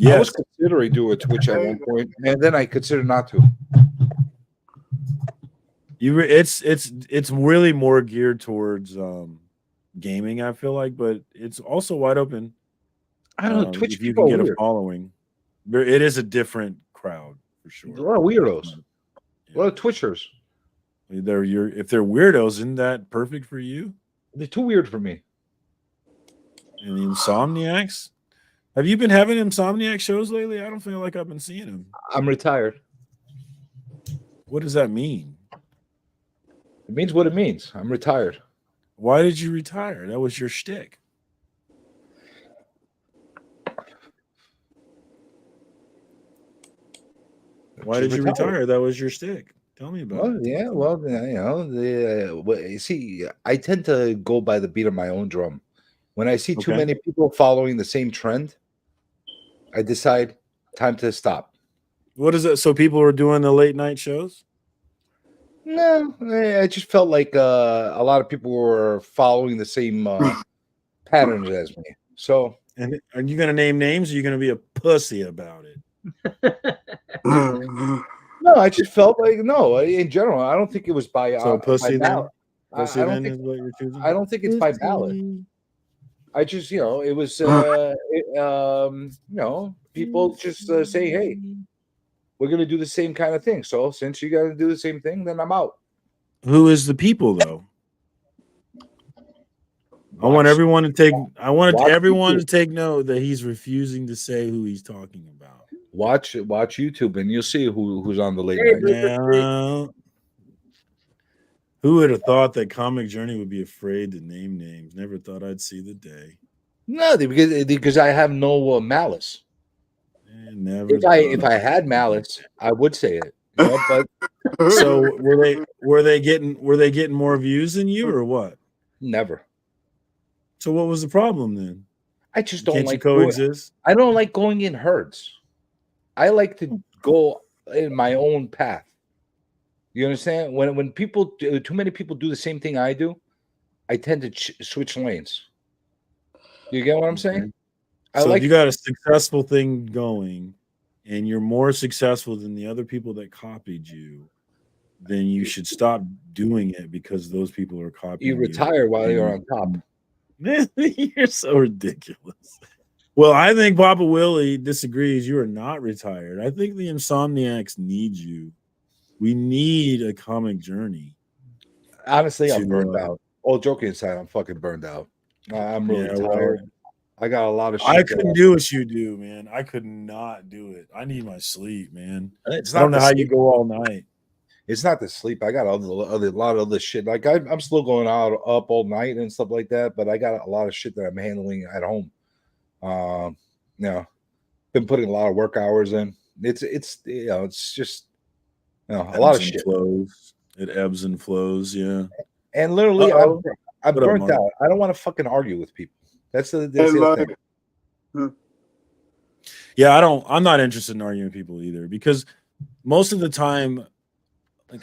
I was Yes. considering doing a Twitch at one point, and then I considered not to. It's really more geared towards gaming, I feel like, but it's also wide open. I don't know. Twitch if you people can are get a weird. following. It is a different crowd for sure. A lot of weirdos. A lot of Twitchers. If they're weirdos, isn't that perfect for you? They're too weird for me. And the Insomniacs? Have you been having Insomniac shows lately? I don't feel like I've been seeing them. I'm retired. What does that mean? It means what it means. I'm retired. Why did you retire? That was your shtick. Why did you retire? That was your shtick. Tell me about it. Yeah, well, see, I tend to go by the beat of my own drum. When I see too many people following the same trend, I decide time to stop. What is it? So people are doing the late night shows? No, I just felt like a lot of people were following the same patterns as me. So, and are you going to name names? Or are you going to be a pussy about it? No, I just felt like no. In general, I don't think it was by pussy by then. ballot. Pussy then is what you're choosing. I don't think it's by ballot. I just, it was, people just say, hey, we're going to do the same kind of thing. So since you got to do the same thing, then I'm out. Who is the people, though? I want everyone to take note that he's refusing to say who he's talking about. Watch YouTube and you'll see who's on the late night. Who would have thought that Comic Journey would be afraid to name names? Never thought I'd see the day. No, because I have no malice. If I had malice, I would say it. But so were they getting more views than you or what? Never. So what was the problem then? I just don't like coexist. I don't like going in herds. I like to go in my own path. You understand? When people too many people do the same thing I do, I tend to switch lanes. You get what I'm saying? So if you got a successful thing going and you're more successful than the other people that copied you, then you should stop doing it because those people are copying you. You retire while you're on top. You're so ridiculous. Well, I think Papa Willie disagrees. You are not retired. I think the Insomniacs need you. We need a Comic Journey. Honestly, I'm burned out. All joking aside, I'm fucking burned out. I'm really tired. Well, I got a lot of shit. I couldn't do what you do, man. I could not do it. I need my sleep, man. I don't know how you go all night. It's not the sleep. I got a lot of other shit. Like I'm still going up all night and stuff like that, but I got a lot of shit that I'm handling at home. Been putting a lot of work hours in. It's just a lot of shit. It ebbs and flows, yeah. And literally, I'm burnt out. I don't want to fucking argue with people. That's the thing. Yeah, I'm not interested in arguing with people either because most of the time, like,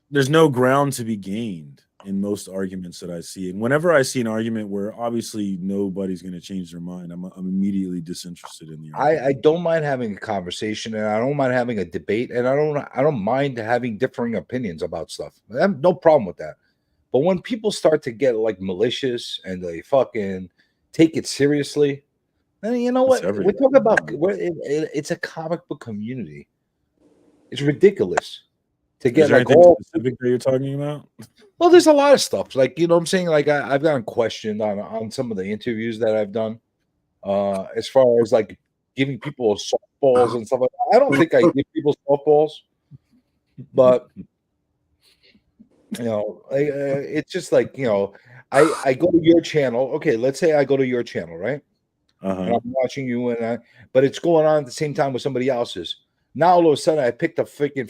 there's no ground to be gained in most arguments that I see. And whenever I see an argument where obviously nobody's going to change their mind, I'm immediately disinterested in the argument. I don't mind having a conversation, and I don't mind having a debate, and I don't mind having differing opinions about stuff. I have no problem with that. But when people start to get like malicious and they fucking take it seriously, then you know what? We're talking about it's a comic book community. It's ridiculous to get like all specific that you're talking about. Well, there's a lot of stuff. Like, you know what I'm saying? Like I've gotten questioned on some of the interviews that I've done. As far as like giving people softballs and stuff like that. I don't think I give people softballs, but it's just like, I go to your channel. Okay, let's say I go to your channel, right? And I'm watching you, but it's going on at the same time with somebody else's. Now all of a sudden, I picked a freaking,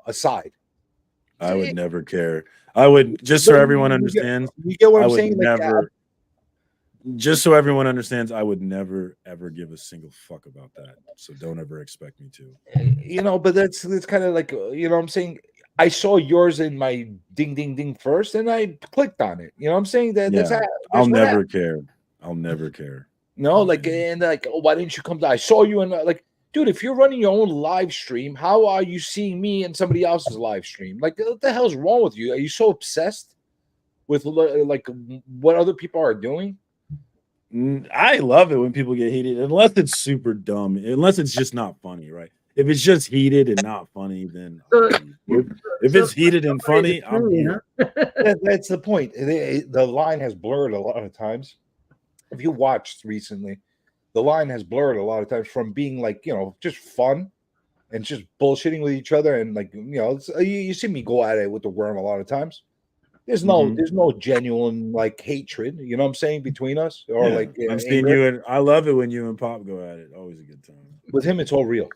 a side. I would never care. I would just so everyone understands. You get what I'm saying? Never. Just so everyone understands, I would never ever give a single fuck about that. So don't ever expect me to. You know, but that's kind of like you know what I'm saying. I saw yours in my ding ding ding first, and I clicked on it. You know what I'm saying? That's Yeah, how, I'll that's what never happened. care. I'll never care. No, like and like, oh, why didn't you come to? I saw you and like, dude, if you're running your own live stream, how are you seeing me and somebody else's live stream? Like, what the hell's wrong with you? Are you so obsessed with like what other people are doing? I love it when people get heated, unless it's super dumb, unless it's just not funny, right? If it's just heated and not funny, then if it's heated and funny, I'm here. That's the point. The line has blurred a lot of times. If you watched recently, the line has blurred a lot of times from being like, you know, just fun and just bullshitting with each other. And like, you know, you see me go at it with the worm a lot of times. There's no genuine like hatred, you know what I'm saying, between us or like I'm seeing anger. you and I love it when you and Pop go at it. Always a good time. With him, it's all real.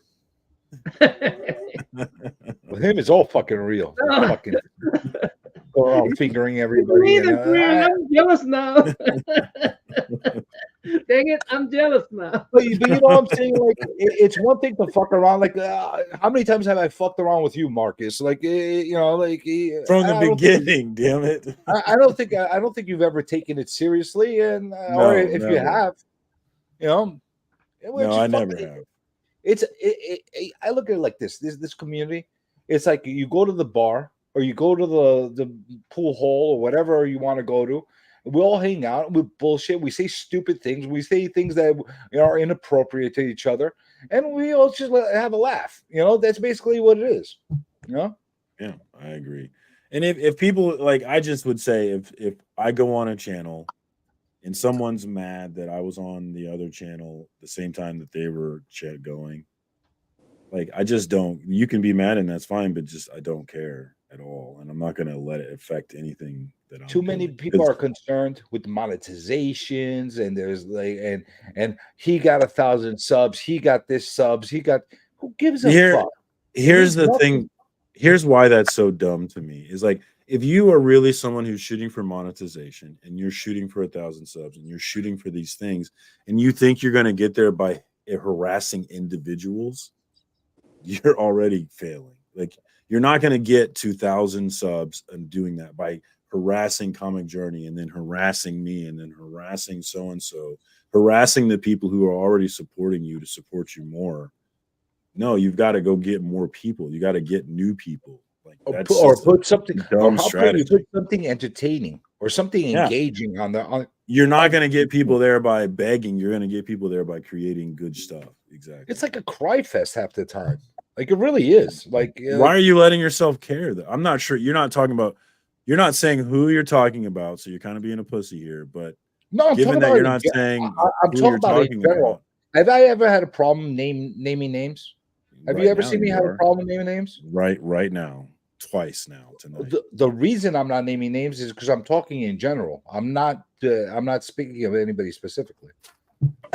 With him, it's all fucking real. Fucking go around fingering everybody. And, I'm jealous now. Dang it, I'm jealous now. But you know what I'm saying? Like, it's one thing to fuck around. Like, how many times have I fucked around with you, Marcus? Like, you know, like from the beginning. Damn it! I don't think you've ever taken it seriously, and No, or if never. you have, you know, no, I never have. I look at it like this community. It's like you go to the bar or you go to the pool hall or whatever you want to go to. We all hang out. We bullshit. We say stupid things. We say things that are inappropriate to each other, and we all just have a laugh. You know, that's basically what it is. You know? Yeah, I agree. And if people like, I just would say if I go on a channel and someone's mad that I was on the other channel the same time that they were going, like, I just don't. You can be mad and that's fine, but just I don't care at all, and I'm not going to let it affect anything that I'm Too many doing. people are concerned with monetizations, and there's like, and he got 1,000 subs, he got this subs, he got. Who gives a fuck? Here's the thing. Here's why that's so dumb to me is like, if you are really someone who's shooting for monetization and you're shooting for 1,000 subs and you're shooting for these things and you think you're going to get there by harassing individuals, you're already failing. Like, you're not going to get 2,000 subs and doing that by harassing Comic Journey and then harassing me and then harassing so-and-so, harassing the people who are already supporting you to support you more. No, you've got to go get more people. You got to get new people. Like, that's put something dumb strategy. Put something entertaining or something engaging on the. You're not going to get people there by begging. You're going to get people there by creating good stuff. Exactly. It's like a cry fest half the time. Like, it really is. Like, why are you letting yourself care? Though I'm not sure. You're not talking about. You're not saying who you're talking about. So you're kind of being a pussy here. But no, I'm given that you're not saying, I'm talking about it in general. Have I ever had a problem naming names? Have you ever seen me have a problem naming names? Right now, twice now tonight. The reason I'm not naming names is because I'm talking in general. I'm not speaking of anybody specifically.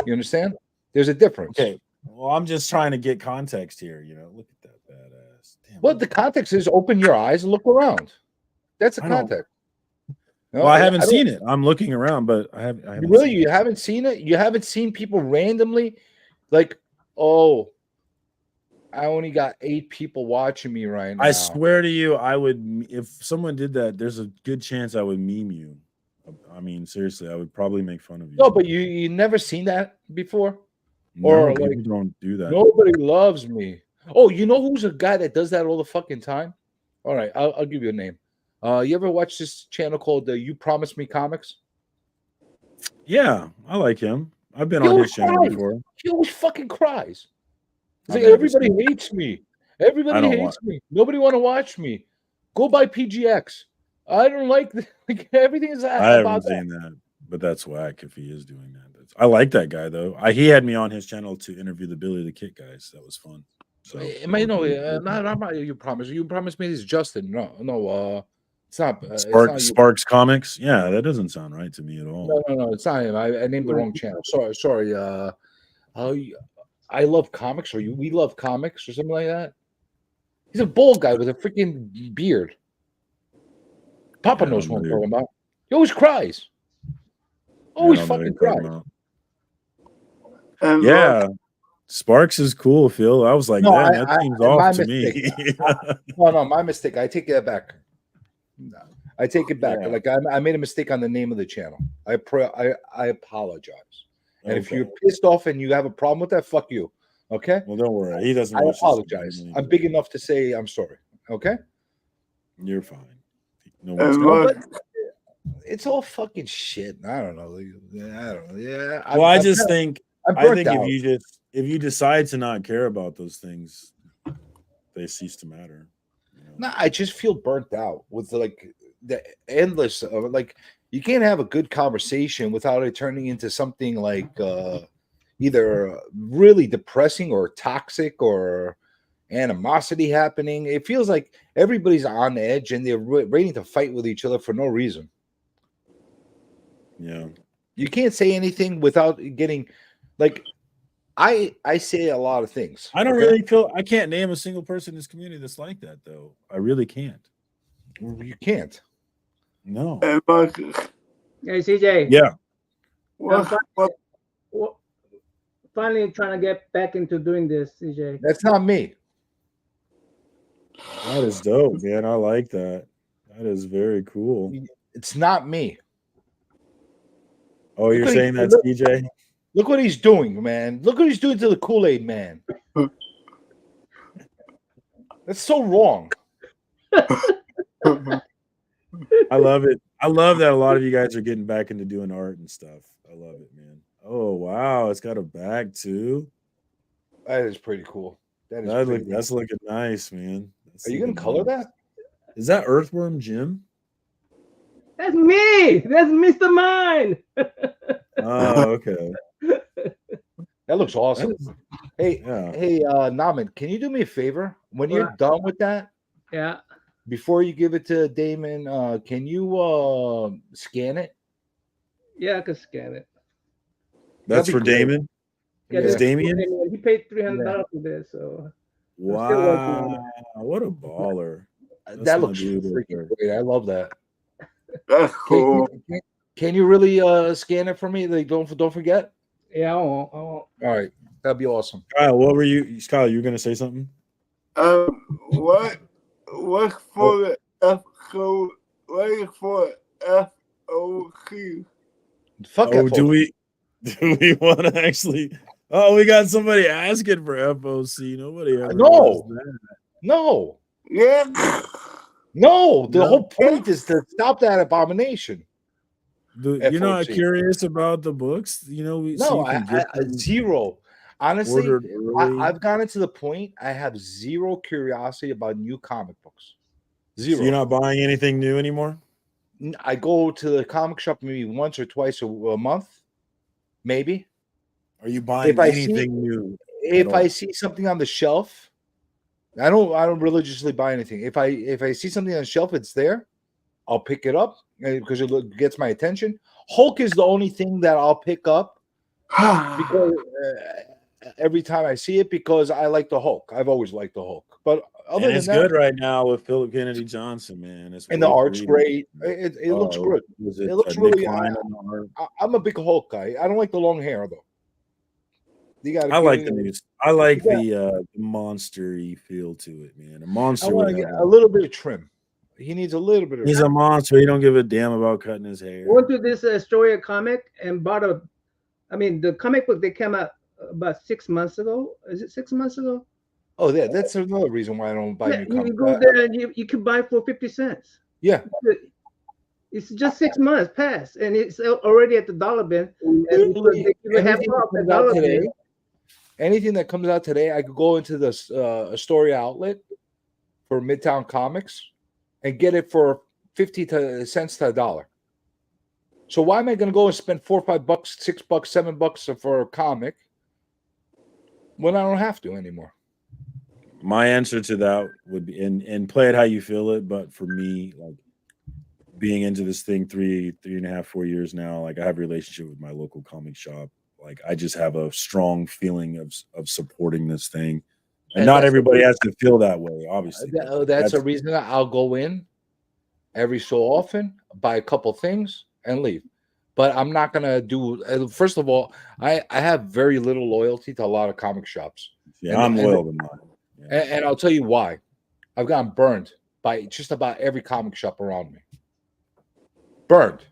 You understand? There's a difference. Okay. Well, I'm just trying to get context here. You know, look at that badass. Damn, well, the context is open your eyes and look around. That's the context. No, well, I haven't seen it. I'm looking around, but I haven't really. You haven't seen it. You haven't seen people randomly, like, oh, I only got 8 people watching me right now. I swear to you, I would. If someone did that, there's a good chance I would meme you. I mean, seriously, I would probably make fun of you. No, but you never seen that before, no, or people like don't do that. Nobody loves me. Oh, you know who's a guy that does that all the fucking time? All right, I'll give you a name. You ever watch this channel called You Promised Me Comics? Yeah, I like him. I've been on his channel before. He always fucking cries. He's like, everybody hates me. Everybody hates me. Nobody want to watch me. Go buy PGX. I don't like everything is. I haven't seen that, but that's whack if he is doing that. I like that guy though. He had me on his channel to interview the Billy the Kid guys. That was fun. So not You Promised. You Promised Me is Justin. No, it's not. Sparks Comics. Yeah, that doesn't sound right to me at all. No, it's not him. I named the wrong channel. Sorry. I love comics, or we love comics, or something like that. He's a bald guy with a freaking beard. Papa knows what I'm talking about. He always cries. Always I don't know fucking what you're talking cries. about. Yeah, Sparks is cool, Phil. I was like, No, damn, that seems off my to mistake. me. No, my mistake. I take that back. I take it back. Yeah. Like I made a mistake on the name of the channel. I apologize. And if Okay. you're pissed off and you have a problem with that, fuck you. Okay. Well, don't worry. He doesn't. I watch this apologize. anymore. I'm big enough to say I'm sorry. Okay. You're fine. No one's it's all fucking shit. I don't know. I don't know. Yeah. Well, I think out. if you decide to not care about those things, they cease to matter. No, I just feel burnt out with like the endless like you can't have a good conversation without it turning into something like either really depressing or toxic or animosity happening. It feels like everybody's on edge and they're ready to fight with each other for no reason. Yeah. You can't say anything without getting like I say a lot of things. I don't really feel I can't name a single person in this community that's like that though. I really can't. You can't. No. Hey, CJ. Yeah. Finally trying to get back into doing this, CJ. That's not me. That is dope, man. I like that. That is very cool. It's not me. Oh, you're saying that's CJ? Look what he's doing, man. Look what he's doing to the Kool-Aid man. That's so wrong. I love it. I love that a lot of you guys are getting back into doing art and stuff. I love it, man. Oh wow, it's got a bag too. That is pretty cool. That's looking nice, man. Are you gonna color that? Is that Earthworm Jim? That's me. That's Mr. Mine. Oh, okay. That looks awesome. Hey, yeah. Naman, can you do me a favor? When you're done with that, yeah. Before you give it to Damon, can you scan it? Yeah, I can scan it. That's for Damon? Yeah, Is Damien? He paid $300 for this, so wow, what a baller! That looks freaking great. I love that. That's cool. Can you really scan it for me? Like, don't forget. Yeah, I won't. All right, that'd be awesome. Kyle, what were you? Kyle, you were gonna say something? What for the FOC? What for FOC? Fuck oh, FOC. do we want to actually? Oh, we got somebody asking for FOC. Nobody ever does that. No. Yeah. No. The whole point is to stop that abomination. You're not curious about the books? You know, zero. Honestly, I've gotten to the point I have zero curiosity about new comic books. Zero. So you're not buying anything new anymore? I go to the comic shop maybe once or twice a month, maybe. Are you buying anything new? If I see something on the shelf, I don't religiously buy anything. If I see something on the shelf, it's there, I'll pick it up because it gets my attention. Hulk is the only thing that I'll pick up because every time I see it, because I like the Hulk. I've always liked the Hulk. But other than it's that, good right now with Philip Kennedy Johnson, man. And the art's great. It looks good. It looks really. I'm a big Hulk guy. I don't like the long hair though. I like the news. I like the monster-y feel to it, man. A monster. I want to get a little bit of trim. He needs a little bit of. He's a monster. He don't give a damn about cutting his hair. I went to this Astoria comic and bought the comic book that came out about 6 months ago. Is it 6 months ago? Oh, yeah, that's another reason why I don't buy new comics. You go there and you can buy for 50 cents. Yeah. It's just 6 months past, and it's already at the dollar bin. Anything that comes out today, I could go into the Astoria outlet for Midtown Comics and get it for 50 cents to $1. So why am I going to go and spend $4 or $5, $6, $7 for a comic when I don't have to anymore? My answer to that would be, and play it how you feel it. But for me, like being into this thing 3.5, 4 years now, like I have a relationship with my local comic shop. Like I just have a strong feeling of supporting this thing. And not everybody has to feel that way, obviously. That's a reason I'll go in every so often, buy a couple things, and leave. but I'm not gonna do. First of all, I have very little loyalty to a lot of comic shops. Yeah, I'm loyal to mine. Yeah. And I'll tell you why. I've gotten burned by just about every comic shop around me. Burned.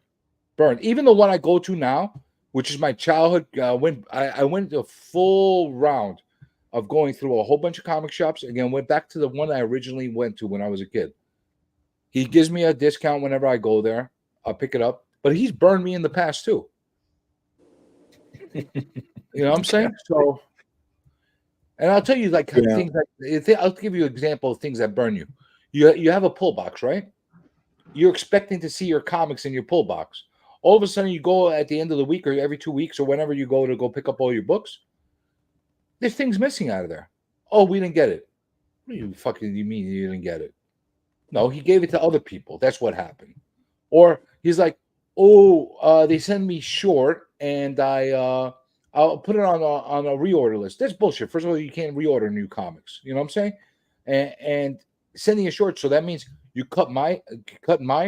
Even the one I go to now, which is my childhood, I went a full round of going through a whole bunch of comic shops. Again, went back to the one I originally went to when I was a kid. He gives me a discount whenever I go there. I'll pick it up. But he's burned me in the past too. You know what I'm saying? So, and I'll tell you things like I'll give you an example of things that burn you. You have a pull box, right? You're expecting to see your comics in your pull box. All of a sudden, you go at the end of the week or every 2 weeks or whenever you go to go pick up all your books. There's things missing out of there. Oh, we didn't get it. What do you mean you didn't get it? No, he gave it to other people. That's what happened. Or he's like, they send me short, and I'll put it on a reorder list. That's bullshit. First of all, you can't reorder new comics. You know what I'm saying? And sending a short, so that means you cut mine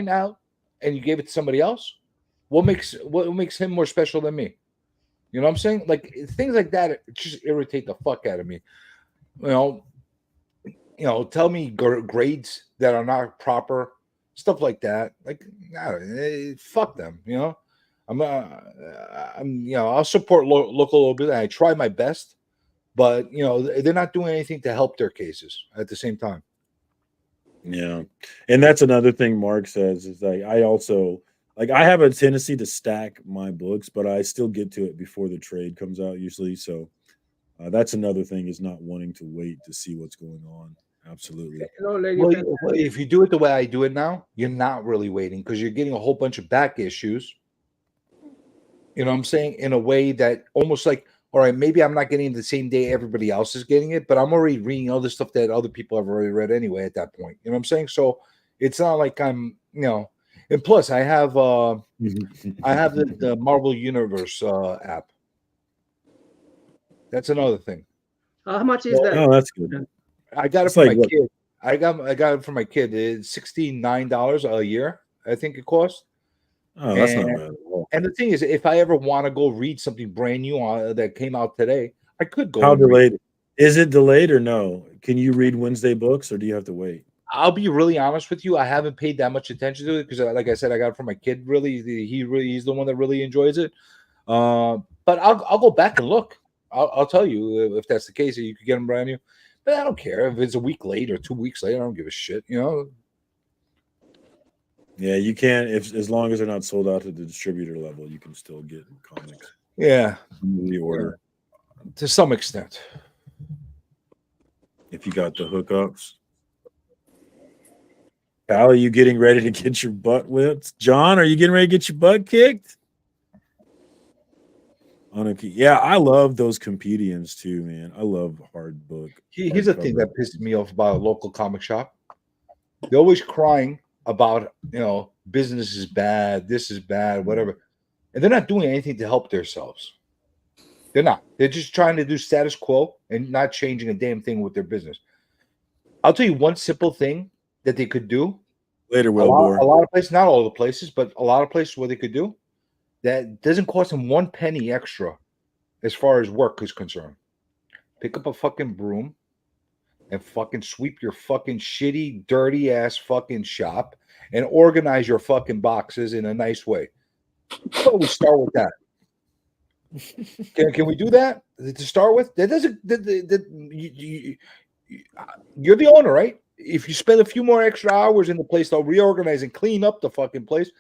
out and you gave it to somebody else. What makes him more special than me? You know what I'm saying? Like things like that just irritate the fuck out of me. You know, tell me grades that are not proper, stuff like that. Like, fuck them. You know, I'll support local business. I try my best, but they're not doing anything to help their cases at the same time. Yeah, and that's another thing Mark says is like I have a tendency to stack my books, but I still get to it before the trade comes out usually. So that's another thing is not wanting to wait to see what's going on. Absolutely. Well, if you do it the way I do it now, you're not really waiting because you're getting a whole bunch of back issues. You know what I'm saying? In a way that almost like, all right, maybe I'm not getting it the same day everybody else is getting it, but I'm already reading all the stuff that other people have already read anyway at that point. You know what I'm saying? So it's not like I'm, and plus I have the Marvel Universe app. That's another thing. How much is that? Oh, that's good. I got it for my kid. I got it for my kid. It's $69 a year, I think it costs. Oh, that's not bad at all. And the thing is, if I ever want to go read something brand new that came out today, I could go. How delayed? Is it delayed or no? Can you read Wednesday books or do you have to wait? I'll be really honest with you. I haven't paid that much attention to it because, like I said, I got it from my kid. He's the one that really enjoys it. But I'll go back and look. I'll tell you if that's the case. You could get them brand new. But I don't care if it's a week late or 2 weeks late. I don't give a shit. Yeah, you can as long as they're not sold out to the distributor level, you can still get comics. Yeah, reorder to some extent. If you got the hookups. Pal, are you getting ready to get your butt whipped? John, are you getting ready to get your butt kicked? Yeah, I love those comedians too, man. I love hard book. Here's the thing that pisses me off about a local comic shop. They're always crying about, business is bad, this is bad, whatever. And they're not doing anything to help themselves. They're not. They're just trying to do status quo and not changing a damn thing with their business. I'll tell you one simple thing that they could do. Later, a lot of places, not all the places, but a lot of places where they could do that doesn't cost them 1 penny extra as far as work is concerned. Pick up a fucking broom and fucking sweep your fucking shitty, dirty ass fucking shop and organize your fucking boxes in a nice way. So we start with that. Can we do that to start with? That doesn't. You're the owner, right? If you spend a few more extra hours in the place, they'll reorganize and clean up the fucking place.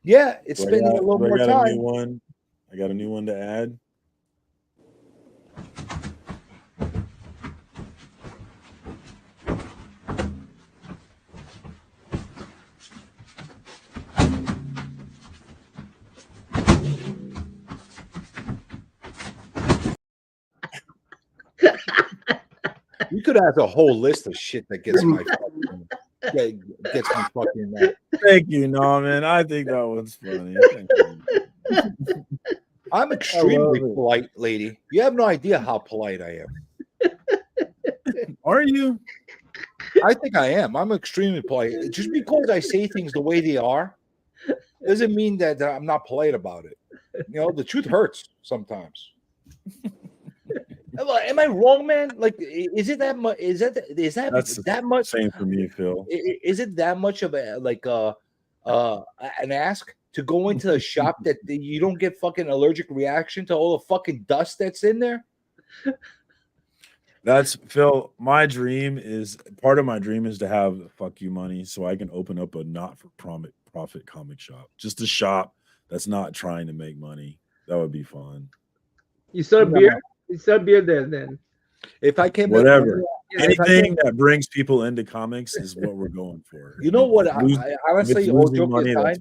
Yeah, it's spending a little more time. I got a new one to add. You could have a whole list of shit that gets my fucking. Thank you, Norman. I think that one's funny. I'm extremely polite, lady. You have no idea how polite I am. Are you? I think I am. I'm extremely polite. Just because I say things the way they are doesn't mean that I'm not polite about it. You know, the truth hurts sometimes. Am I wrong, man? Like, is it that much? That's that much? same for me, Phil. Is it that much of a like an ask to go into a shop that you don't get fucking allergic reaction to all the fucking dust that's in there? That's Phil. My dream is part of my dream is to have fuck you money so I can open up a not for profit comic shop. Just a shop that's not trying to make money. That would be fun. You sell beer? You sell beer there then? If I came whatever. Anything that brings people into comics is what we're going for. You know what? I honestly, all joking aside,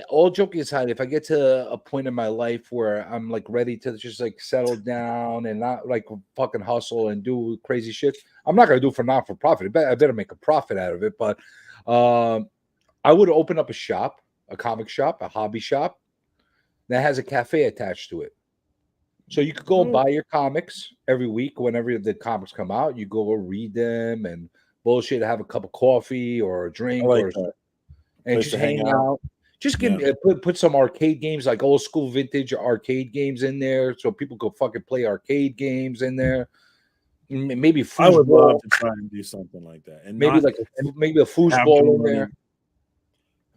all joking aside, if I get to a point in my life where I'm like ready to just like settle down and not like fucking hustle and do crazy shit, I'm not gonna do it for not for profit. I better make a profit out of it. But I would open up a shop, a comic shop, a hobby shop that has a cafe attached to it. So you could go and buy your comics every week whenever the comics come out. You go read them and bullshit, have a cup of coffee or a drink and just hang out. Just put some arcade games, like old school vintage arcade games in there, so people could fucking play arcade games in there. Maybe foosball. I would love to try and do something like that, and maybe maybe a foosball in there.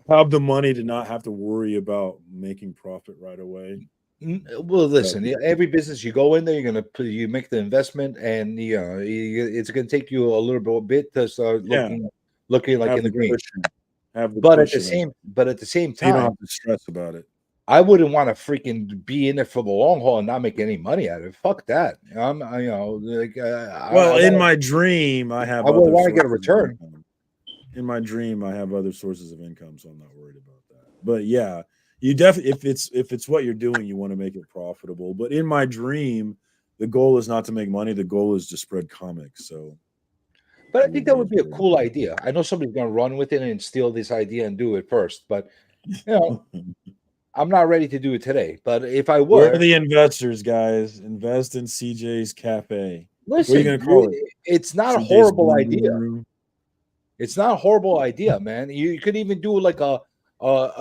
Have the money to not have to worry about making profit right away. Well, listen, every business you go in there, you make the investment, and it's gonna take you a little bit to start looking like in the green. But at the same time, you don't have to stress about it. I wouldn't want to freaking be in there for the long haul and not make any money out of it. Fuck that. In my dream, I have. I would want to get a return. In my dream, I have other sources of income, so I'm not worried about that. But yeah, you definitely, if it's what you're doing, you want to make it profitable. But in my dream, the goal is not to make money. The goal is to spread comics. So. But I think that would be a cool idea. I know somebody's going to run with it and steal this idea and do it first. But, I'm not ready to do it today. But if I were. We're the investors, guys. Invest in CJ's Cafe. Listen, what are you going to call it? It's not a horrible idea. It's not a horrible idea, man. You could even do like a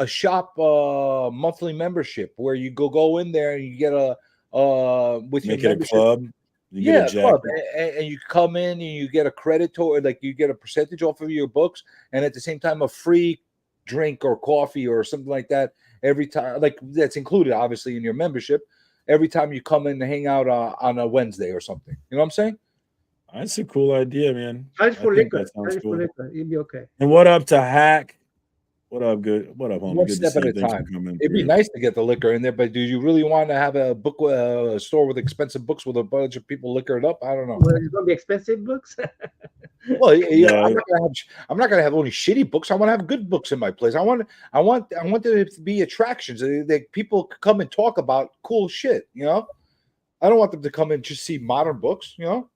shop monthly membership where you go in there and you get with your membership. A club. Club, and you come in and you get a credit toward, like you get a percentage off of your books, and at the same time a free drink or coffee or something like that every time. Like that's included, obviously, in your membership. Every time you come in to hang out on a Wednesday or something, you know what I'm saying? That's a cool idea, man. Charge for liquor. You'd be okay. And what up to Hack? What up, good? What up, homie? One step at a time. It'd be nice to get the liquor in there, but do you really want to have a book store with expensive books with a bunch of people liquor it up? I don't know. Well, it's gonna be expensive books. Well, I'm not gonna have only shitty books. I want to have good books in my place. I want there to be attractions that people come and talk about cool shit. You know, I don't want them to come and just see modern books. You know.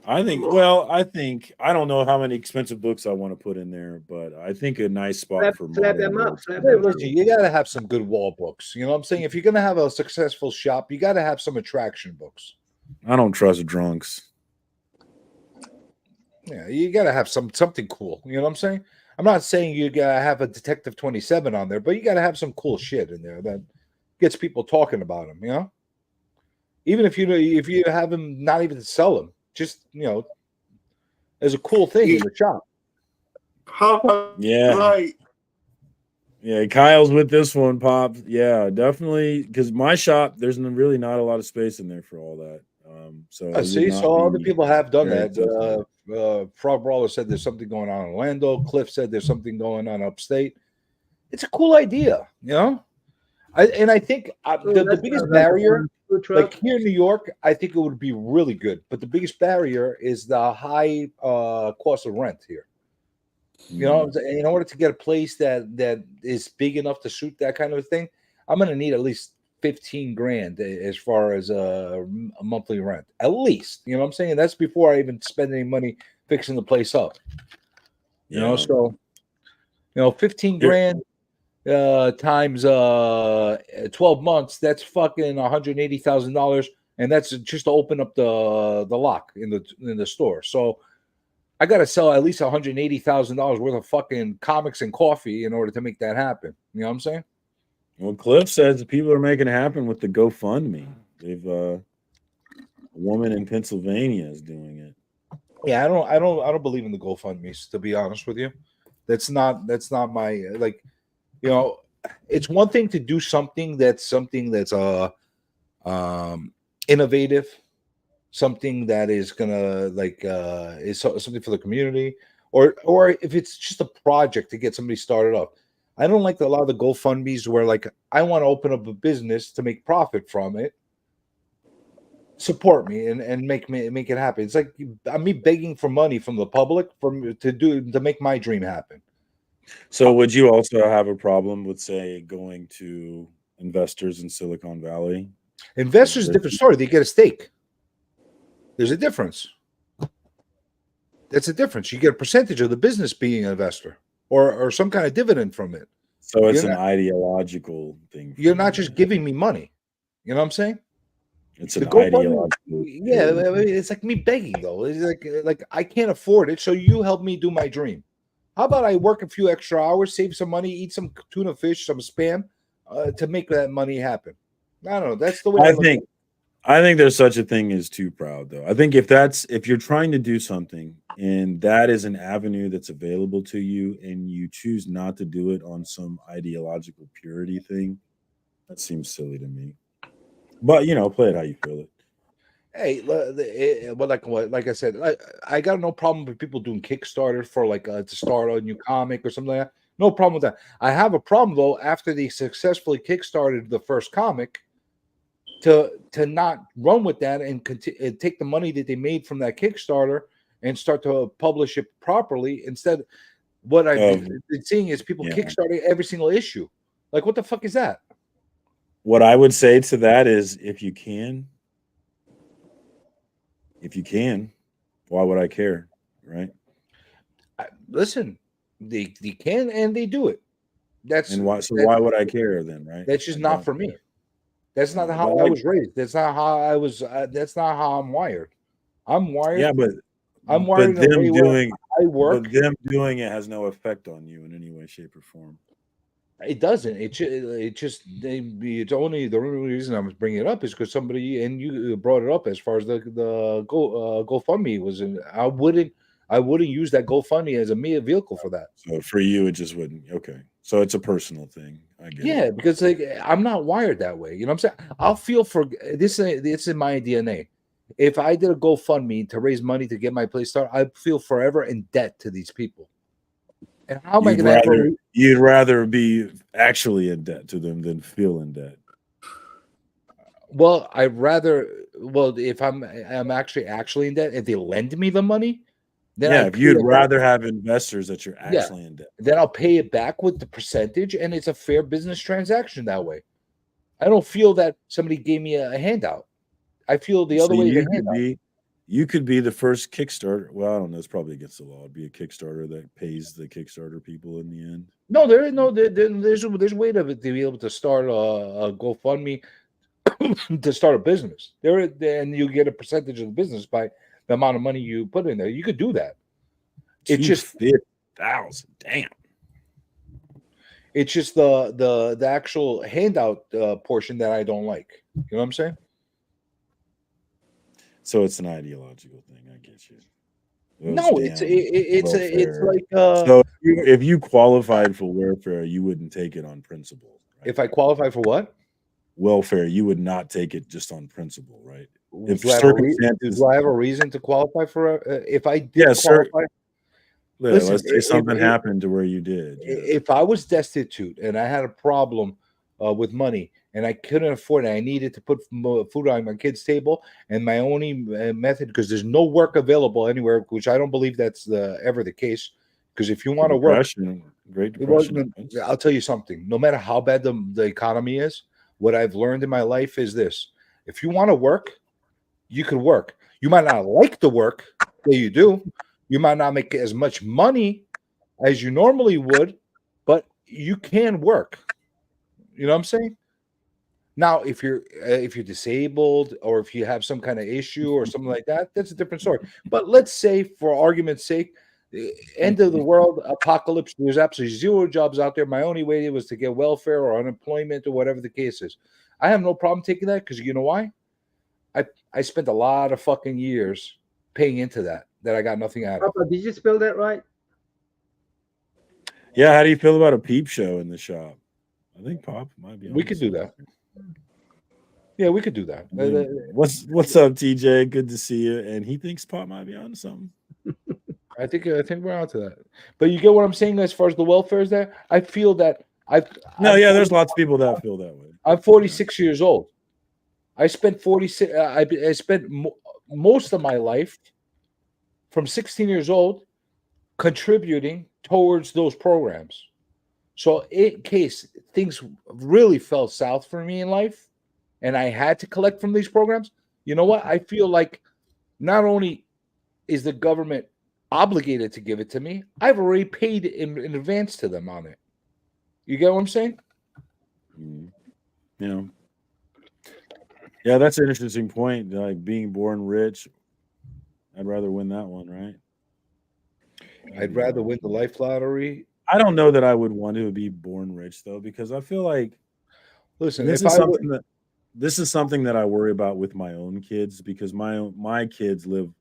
I don't know how many expensive books I want to put in there, but I think a nice spot for slap them up. You got to have some good wall books. You know what I'm saying? If you're going to have a successful shop, you got to have some attraction books. I don't trust drunks. Yeah, you got to have something cool. You know what I'm saying? I'm not saying you got to have a Detective 27 on there, but you got to have some cool shit in there that gets people talking about them, you know? Even if you have them not even sell them. Just, as a cool thing in the shop. Yeah. Right. Yeah, Kyle's with this one, Pop. Yeah, definitely. Because my shop, there's really not a lot of space in there for all that. So other people have done that. Frog Brawler said there's something going on in Orlando. Cliff said there's something going on upstate. It's a cool idea, I think the biggest barrier, like here in New York, I think it would be really good. But the biggest barrier is the high cost of rent here. In order to get a place that is big enough to suit that kind of thing, I'm going to need at least $15,000 as far as a monthly rent, at least. You know what I'm saying? That's before I even spend any money fixing the place up. So $15,000. Times 12 months, that's fucking $180,000, and that's just to open up the lock in the store. So I got to sell at least $180,000 worth of fucking comics and coffee in order to make that happen. You know what I'm saying? Well, Cliff says people are making it happen with the GoFundMe. They've a woman in Pennsylvania is doing it. Yeah, I don't believe in the GoFundMe's, to be honest with you. That's not my like, you know, it's one thing to do something that's innovative, something that is gonna something for the community, or if it's just a project to get somebody started up. I don't like a lot of the GoFundMe's where like I want to open up a business to make profit from it. Support me and make it happen. It's like I'm me begging for money from the public to make my dream happen. So would you also have a problem with, say, going to investors in Silicon Valley? Investors is a different story. They get a stake. There's a difference. That's a difference. You get a percentage of the business being an investor or some kind of dividend from it. So it's an ideological thing. You're not just giving me money. You know what I'm saying? It's an ideological. Yeah, I mean, it's like me begging though. It's like I can't afford it, so you help me do my dream. How about I work a few extra hours, save some money, eat some tuna fish, some spam, to make that money happen? I don't know. That's the way I think there's such a thing as too proud, though. I think if you're trying to do something and that is an avenue that's available to you, and you choose not to do it on some ideological purity thing, that seems silly to me. But play it how you feel it. Hey, well, like I said, I got no problem with people doing Kickstarter for to start a new comic or something like that. No problem with that. I have a problem though after they successfully kickstarted the first comic to not run with that and take the money that they made from that Kickstarter and start to publish it properly. Instead, what I've been seeing is people kickstarting every single issue. Like, what the fuck is that? What I would say to that is, if you can, why would I care, right? Listen, they can and they do it. Why would I care then, right? That's just not for me. That's not how I was raised. That's not how I was. That's not how I'm wired. I'm wired. Yeah, but I'm wired. But them doing I work. But them doing it has no effect on you in any way, shape, or form. It doesn't. It's only the only reason I was bringing it up is because somebody and you brought it up as far as the GoFundMe was. I wouldn't use that GoFundMe as a vehicle for that. So for you, it just wouldn't. Okay, so it's a personal thing. I get it. Yeah, because I'm not wired that way. You know what I'm saying? I'll feel for this. It's in my DNA. If I did a GoFundMe to raise money to get my place started, I'd feel forever in debt to these people. And how am I going to? You'd rather be actually in debt to them than feel in debt. Well, I'd rather. Well, if I'm actually in debt, if they lend me the money, then if you'd rather have investors that you're actually in debt, then I'll pay it back with the percentage, and it's a fair business transaction that way. I don't feel that somebody gave me a handout. I feel the other way. You could be the first Kickstarter. Well, I don't know. It's probably against the law. It'd be a Kickstarter that pays the Kickstarter people in the end. No, there's a way to be able to start a GoFundMe to start a business. And you get a percentage of the business by the amount of money you put in there. You could do that. It's just 50,000. Damn. It's just the actual handout portion that I don't like. You know what I'm saying? So it's an ideological thing. I get you. No, it's like so if you qualified for welfare, you wouldn't take it on principle. Right? If I qualify for what? Welfare, you would not take it just on principle, right? If do I have a reason to qualify for if I did qualify? Listen, let's say something happened to where you did. If I was destitute and I had a problem with money and I couldn't afford it, I needed to put food on my kid's table, and my only method, because there's no work available anywhere, which I don't believe that's ever the case. Because if you want to work, Great Depression. I'll tell you something. No matter how bad the economy is, what I've learned in my life is this: if you want to work, you can work. You might not like the work that you do. You might not make as much money as you normally would, but you can work. You know what I'm saying? Now, if you're disabled or if you have some kind of issue or something like that, that's a different story. But let's say, for argument's sake, end of the world, apocalypse, there's absolutely zero jobs out there. My only way was to get welfare or unemployment or whatever the case is. I have no problem taking that because you know why? I spent a lot of fucking years paying into that I got nothing out of. Papa, did you spell that right? Yeah, how do you feel about a peep show in the shop? I think Pop might be. We could do that. Yeah, we could do that. What's up, TJ? Good to see you. And he thinks Pop might be on something. I think we're onto that. But you get what I'm saying as far as the welfare is there? I feel that there's lots of people that feel that way. I'm 46 years old. I spent 46. I spent most of my life from 16 years old contributing towards those programs. So in case things really fell south for me in life and I had to collect from these programs, you know what? I feel like not only is the government obligated to give it to me, I've already paid in advance to them on it. You get what I'm saying? Yeah. Yeah, that's an interesting point. Like being born rich, I'd rather win that one, right? I'd rather win the life lottery. I don't know that I would want to be born rich though, because I feel like, listen, this is something that I worry about with my own kids, because my kids live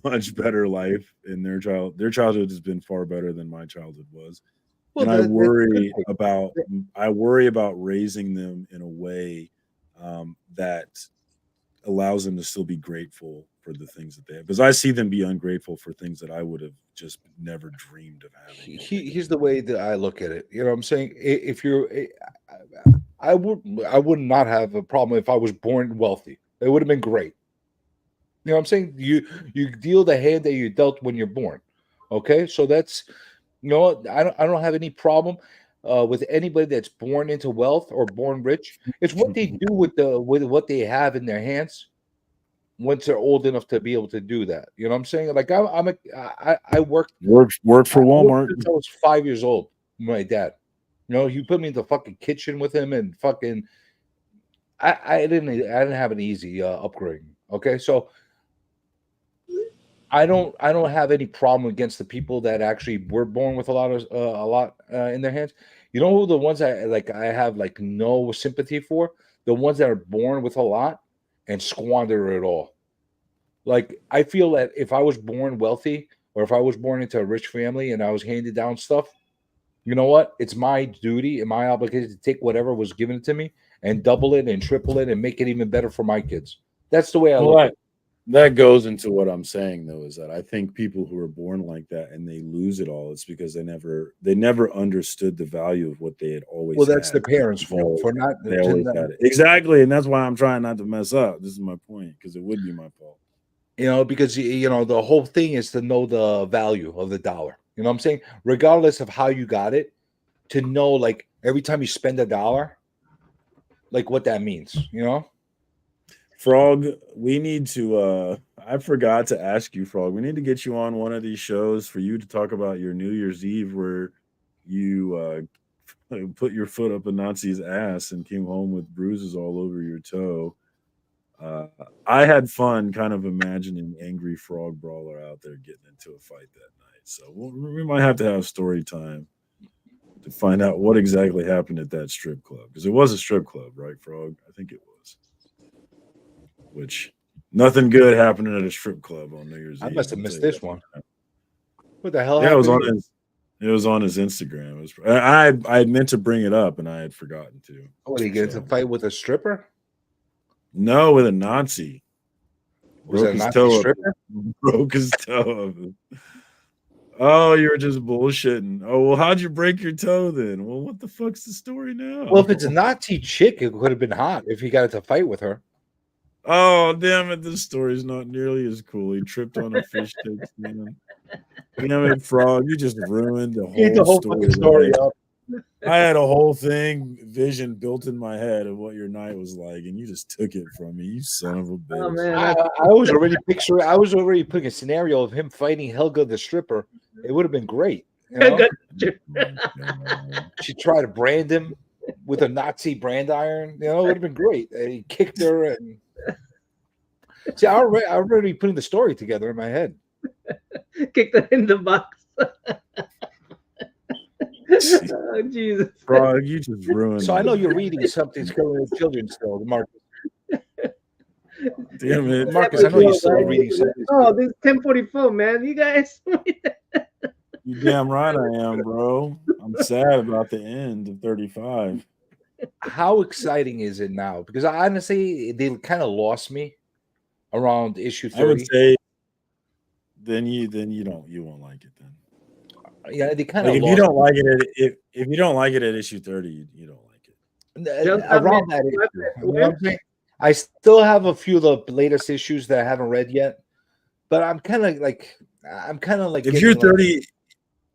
much better life in their childhood has been far better than my childhood was. Well, and I worry about raising them in a way that allows them to still be grateful for the things that they have, because I see them be ungrateful for things that I would have just never dreamed of having. Here's the way that I look at it. You know what I'm saying? If you're, I would not have a problem if I was born wealthy. It would have been great. You know what I'm saying? You deal the hand that you dealt when you're born. Okay, so that's, you know, I don't have any problem with anybody that's born into wealth or born rich. It's what they do with what they have in their hands once they're old enough to be able to do that. You know what I'm saying? Like I worked for Walmart since I was 5 years old with my dad. You know, he put me in the fucking kitchen with him and fucking I didn't have an easy upbringing. Okay, so I don't have any problem against the people that actually were born with a lot in their hands. You know who the ones I have like no sympathy for? The ones that are born with a lot and squander it all. Like, I feel that if I was born wealthy or if I was born into a rich family and I was handed down stuff, you know what? It's my duty and my obligation to take whatever was given to me and double it and triple it and make it even better for my kids. That's the way I look at it. That goes into what I'm saying, though, is that I think people who are born like that and they lose it all, it's because they never understood the value of what they had always. Well, that's the parents' fault for not. They always had it. Exactly, and that's why I'm trying not to mess up. This is my point, because it would be my fault. You know, because you know the whole thing is to know the value of the dollar. You know what I'm saying? Regardless of how you got it, to know like every time you spend a dollar, like what that means. You know. Frog, we need to I forgot to ask you, Frog. We need to get you on one of these shows for you to talk about your New Year's Eve where you put your foot up a Nazi's ass and came home with bruises all over your toe. I had fun kind of imagining angry Frog Brawler out there getting into a fight that night. So we might have to have story time to find out what exactly happened at that strip club, because it was a strip club, right, Frog? I think it was. Which nothing good happening at a strip club on New Year's Eve. I must have missed this one. What the hell? Yeah, it was on his Instagram. I had meant to bring it up and I had forgotten to. What, did he get into a fight with a stripper? No, with a Nazi. Was that a Nazi stripper? Broke his toe. Oh, you were just bullshitting. Oh, well, how'd you break your toe then? Well, what the fuck's the story now? Well, if it's a Nazi chick, it could have been hot if he got into a fight with her. Oh, damn it. This story's not nearly as cool. He tripped on a fish tank. Damn it, Frog. You just ruined the whole story up. I had a whole vision built in my head of what your night was like, and you just took it from me. You son of a bitch. Oh, man. I was already putting a scenario of him fighting Helga the stripper. It would have been great. You know? She tried to brand him. with a Nazi brand iron. You know, it would have been great. He kicked her and see, I already putting the story together in my head. Kicked her in the box. Oh, Jesus. Bro, you just ruined. So I know you're reading something for children still, Marcus. Damn it, Marcus, I know you're still reading something. Oh, this is 1044, man. You guys. You damn right I am, bro. I'm sad about the end of 35. How exciting is it now? Because honestly, they kind of lost me around issue 30. I would say then you won't like it then. Yeah, they kind of if you don't like it if you don't like it at issue 30, you don't like it. Around that issue. You know what I'm saying? I still have a few of the latest issues that I haven't read yet, but I'm kind of like if you're 30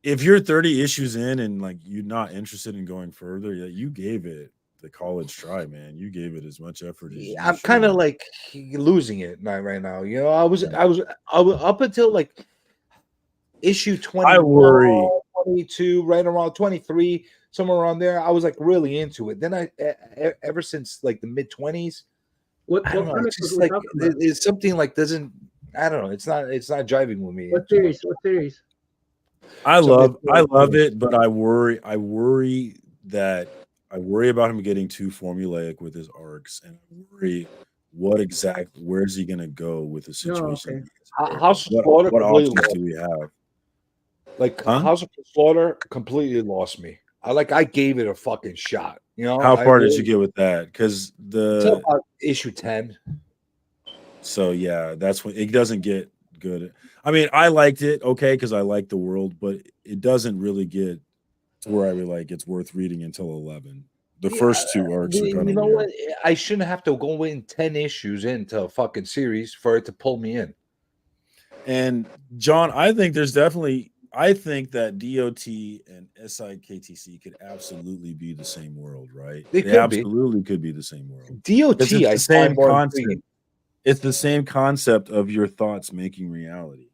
if you're 30 issues in and like you're not interested in going further, you gave it the college try, man. You gave it as much effort as I'm kind of like losing it right now. You know, I was up until like issue 20. I worry 22, right around 23, somewhere around there. I was like really into it. Then I ever since like the mid 20s. I don't know. It's just like it's something like doesn't. I don't know. It's not jiving with me. What series? What series? I love it, but I worry about him getting too formulaic with his arcs, and I worry where's he gonna go with the situation. House of Slaughter. What options do we have? Like House of Slaughter completely lost me. I gave it a fucking shot. You know, how far did you get with that? Because about issue 10. So yeah, that's when it doesn't get good. I mean, I liked it, okay, because I like the world, but it doesn't really get to where I was like it's worth reading until 11. The first two arcs are kind of. You know what? I shouldn't have to go in 10 issues into a fucking series for it to pull me in. And John, I think that DOT and SIKTC could absolutely be the same world, right? They absolutely could be the same world. DOT, it's the same concept. It's the same concept of your thoughts making reality,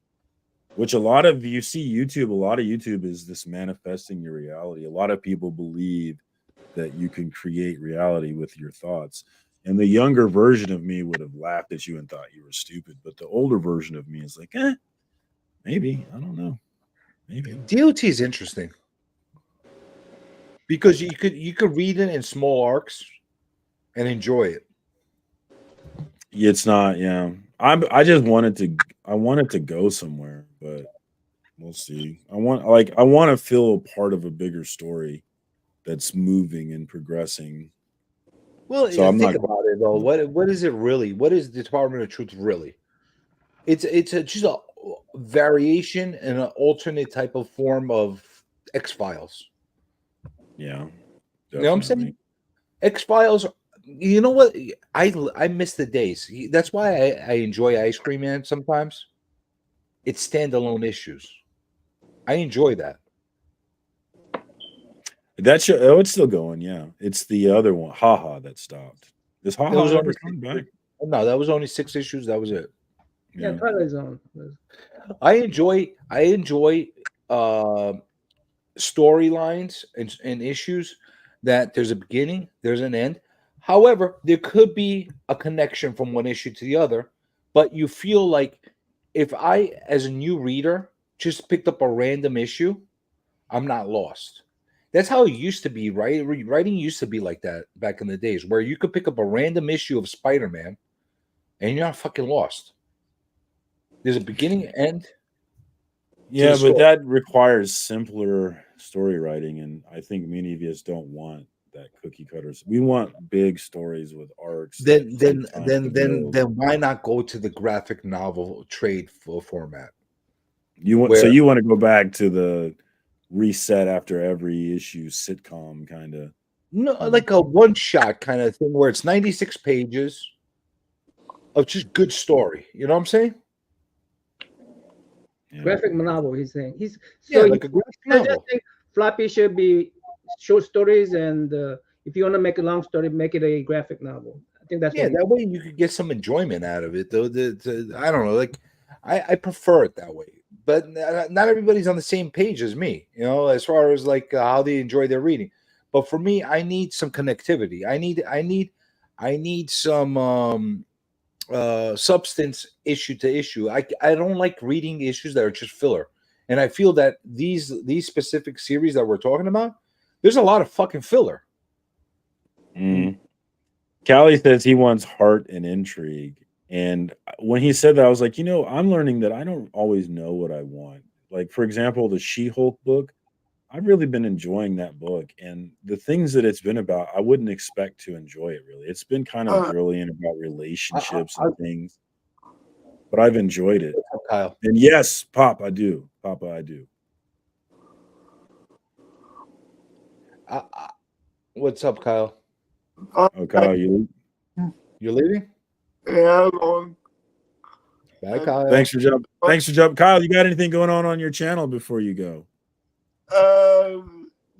which a lot of YouTube is this manifesting your reality. A lot of people believe that you can create reality with your thoughts. And the younger version of me would have laughed at you and thought you were stupid. But the older version of me is like, maybe. I don't know. Maybe. DOT is interesting because you could read it in small arcs and enjoy it. It's not, yeah. I just wanted to go somewhere, but we'll see. I want to feel part of a bigger story that's moving and progressing. Well, so I'm think about it though. What is it really? What is the Department of Truth really? It's just a variation and an alternate type of form of X-Files. Yeah. Definitely. You know what I'm saying? X-Files, you know what? I miss the days. That's why I enjoy Ice Cream Man sometimes. It's standalone issues. I enjoy that. That's it's still going, yeah. It's the other one, Haha, that stopped. Is Haha ever coming back? No, that was only 6 issues. That was it. Yeah, Twilight Zone. I enjoy storylines and issues that there's a beginning, there's an end. However, there could be a connection from one issue to the other, but you feel like if I, as a new reader, just picked up a random issue, I'm not lost. That's how it used to be, right? Writing used to be like that back in the days, where you could pick up a random issue of Spider-Man and you're not fucking lost. There's a beginning and end. Yeah, but that requires simpler story writing, and I think many of us don't want that cookie cutters. We want big stories with arcs. Then why not go to the graphic novel trade format? You want to go back to the reset after every issue sitcom kind of. No, like a one shot kind of thing where it's 96 pages of just good story. You know what I'm saying? Yeah. Graphic novel, he's saying. Like a graphic novel. Floppy should be short stories, and if you want to make a long story, make it a graphic novel. I think that's that way you could get some enjoyment out of it. Though I don't know, like I prefer it that way. But not everybody's on the same page as me, you know, as far as like how they enjoy their reading. But for me, I need some connectivity. I need some substance issue to issue. I don't like reading issues that are just filler. And I feel that these specific series that we're talking about, there's a lot of fucking filler. Callie says he wants heart and intrigue. And when he said that, I was like, I'm learning that I don't always know what I want. Like, for example, the She-Hulk book, I've really been enjoying that book. And the things that it's been about, I wouldn't expect to enjoy it, really. It's been kind of brilliant about relationships and things. But I've enjoyed it. Kyle. And yes, Papa, I do. What's up, Kyle? Oh, Kyle, you're leaving? Yeah, I'm on. Bye, Kyle. Thanks for jumping. Kyle, you got anything going on your channel before you go?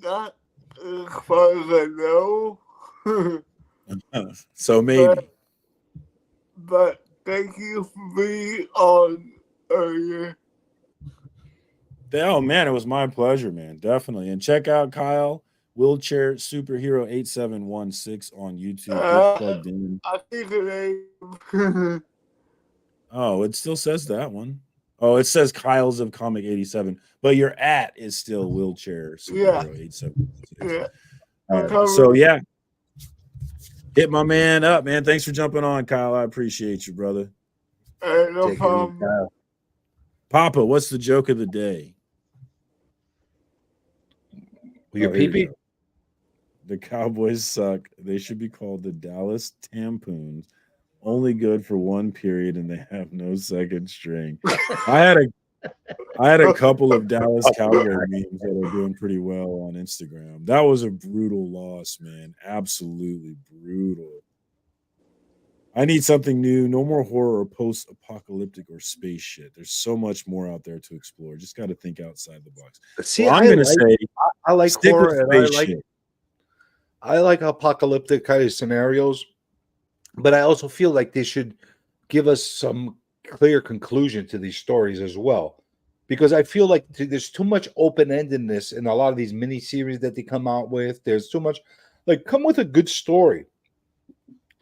Not as far as I know. So maybe. But thank you for being on earlier. Oh man, it was my pleasure, man. Definitely. And check out Kyle Wheelchair Superhero 8716 on YouTube. Get plugged in. I think the name. Oh, it still says that one. Oh, it says Kyle's of Comic 87, but your @ is still Wheelchair Superhero 8716. Yeah. All right. So yeah, hit my man up, man. Thanks for jumping on, Kyle. I appreciate you, brother. No problem. Papa, what's the joke of the day? Your pee-pee? The Cowboys suck. They should be called the Dallas Tampoons. Only good for one period, and they have no second string. I had a couple of Dallas Cowboy memes that are doing pretty well on Instagram. That was a brutal loss, man. Absolutely brutal. I need something new. No more horror or post-apocalyptic or space shit. There's so much more out there to explore. Just got to think outside the box. See, well, I'm going to say I like stick horror with and I like apocalyptic kind of scenarios, but I also feel like they should give us some clear conclusion to these stories as well, because I feel like there's too much open-endedness in a lot of these mini series that they come out with. There's too much, like, come with a good story,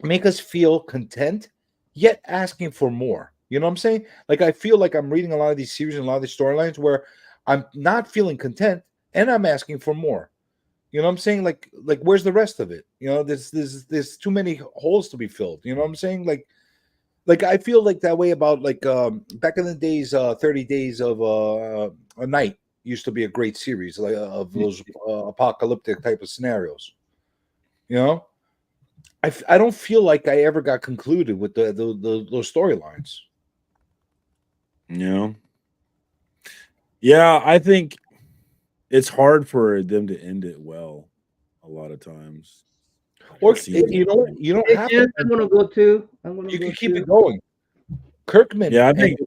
make us feel content, yet asking for more. You know what I'm saying? Like, I feel like I'm reading a lot of these series and a lot of these storylines where I'm not feeling content and I'm asking for more. You know what I'm saying? Like where's the rest of it? You know, there's too many holes to be filled. You know what I'm saying? Like I feel like that way about back in the days, 30 Days of a Night used to be a great series, like of those apocalyptic type of scenarios. You know, I don't feel like I ever got concluded with those storylines. Yeah, I think it's hard for them to end it well a lot of times. Or you don't have to. I'm gonna go too. You can keep it going. Kirkman. Yeah, I think.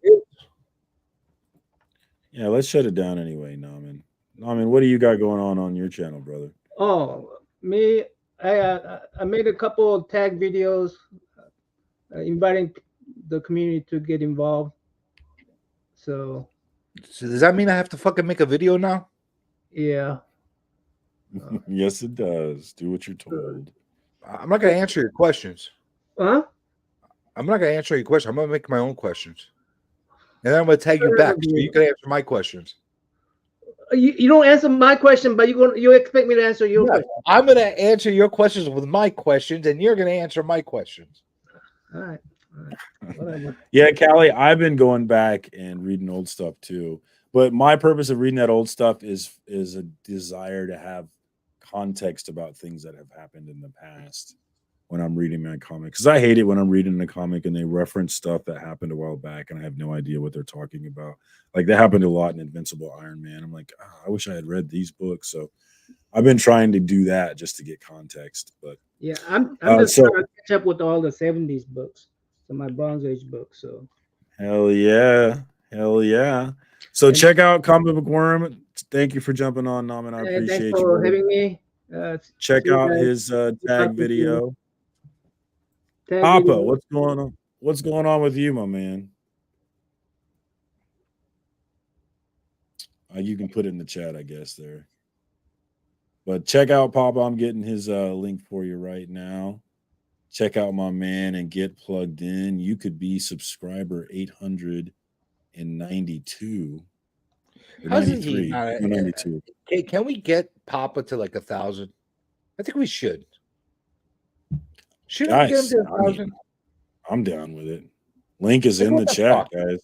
Yeah, let's shut it down anyway, Naman. Naman, what do you got going on your channel, brother? Oh, me, I made a couple of tag videos inviting the community to get involved. So does that mean I have to fucking make a video now? Yeah. Yes, it does. Do what you're told. I'm not going to answer your questions. Huh? I'm not going to answer your question. I'm going to make my own questions. And then I'm going to tag you back so you can answer my questions. You don't answer my question, but you expect me to answer your question. I'm going to answer your questions with my questions, and you're going to answer my questions. All right. Whatever. Yeah, Callie, I've been going back and reading old stuff too. But my purpose of reading that old stuff is a desire to have context about things that have happened in the past when I'm reading my comic. Because I hate it when I'm reading a comic and they reference stuff that happened a while back and I have no idea what they're talking about. Like that happened a lot in Invincible Iron Man. I'm like, I wish I had read these books. So I've been trying to do that just to get context. But yeah, I'm just trying to catch up with all the 70s books, so my Bronze Age books. So hell yeah. So check out Comic Book Worm. Thank you for jumping on, Naman. I appreciate you. Thanks for having me. Check out his tag video. Papa, what's going on? What's going on with you, my man? You can put it in the chat, I guess, there. But check out Papa. I'm getting his link for you right now. Check out my man and get plugged in. You could be subscriber 892 or How's he 93. not? 92. Can we get Papa to like 1,000? I think we should. Shouldn't we get him Guys, to 1,000? I'm down with it. Link is Like, in what the the chat, fuck? guys.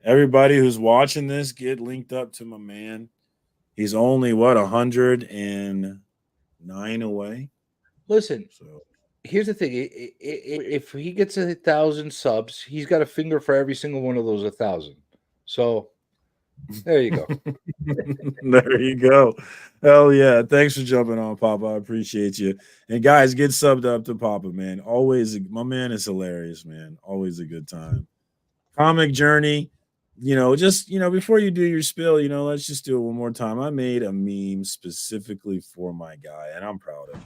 Everybody who's watching this, get linked up to my man. He's only 109 away. Listen, So here's the thing: if he gets 1,000 subs, he's got a finger for every single one of those 1,000. So there you go. there you go. Hell yeah. Thanks for jumping on, Papa. I appreciate you. And guys, get subbed up to Papa, man. Always, my man is hilarious, man. Always a good time. Comic Journey, just, before you do your spill, let's just do it one more time. I made a meme specifically for my guy, and I'm proud of it.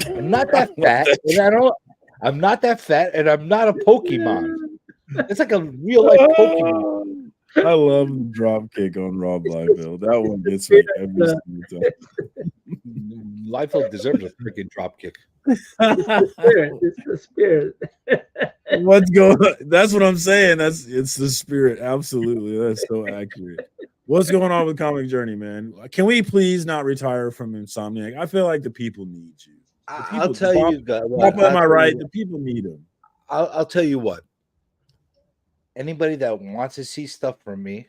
I'm not that fat, and I'm not that fat, and I'm not a Pokemon. It's like a real life Pokemon. I love the drop kick on Rob Liefeld. That one gets me every single time. Liefeld deserves a freaking drop kick. It's the spirit. What's going on? That's what I'm saying. It's the spirit. Absolutely. That's so accurate. What's going on with Comic Journey, man? Can we please not retire from Insomniac? I feel like the people need you. I'll tell you, Papa, am I right? The people need him. I'll tell you what. Anybody that wants to see stuff from me,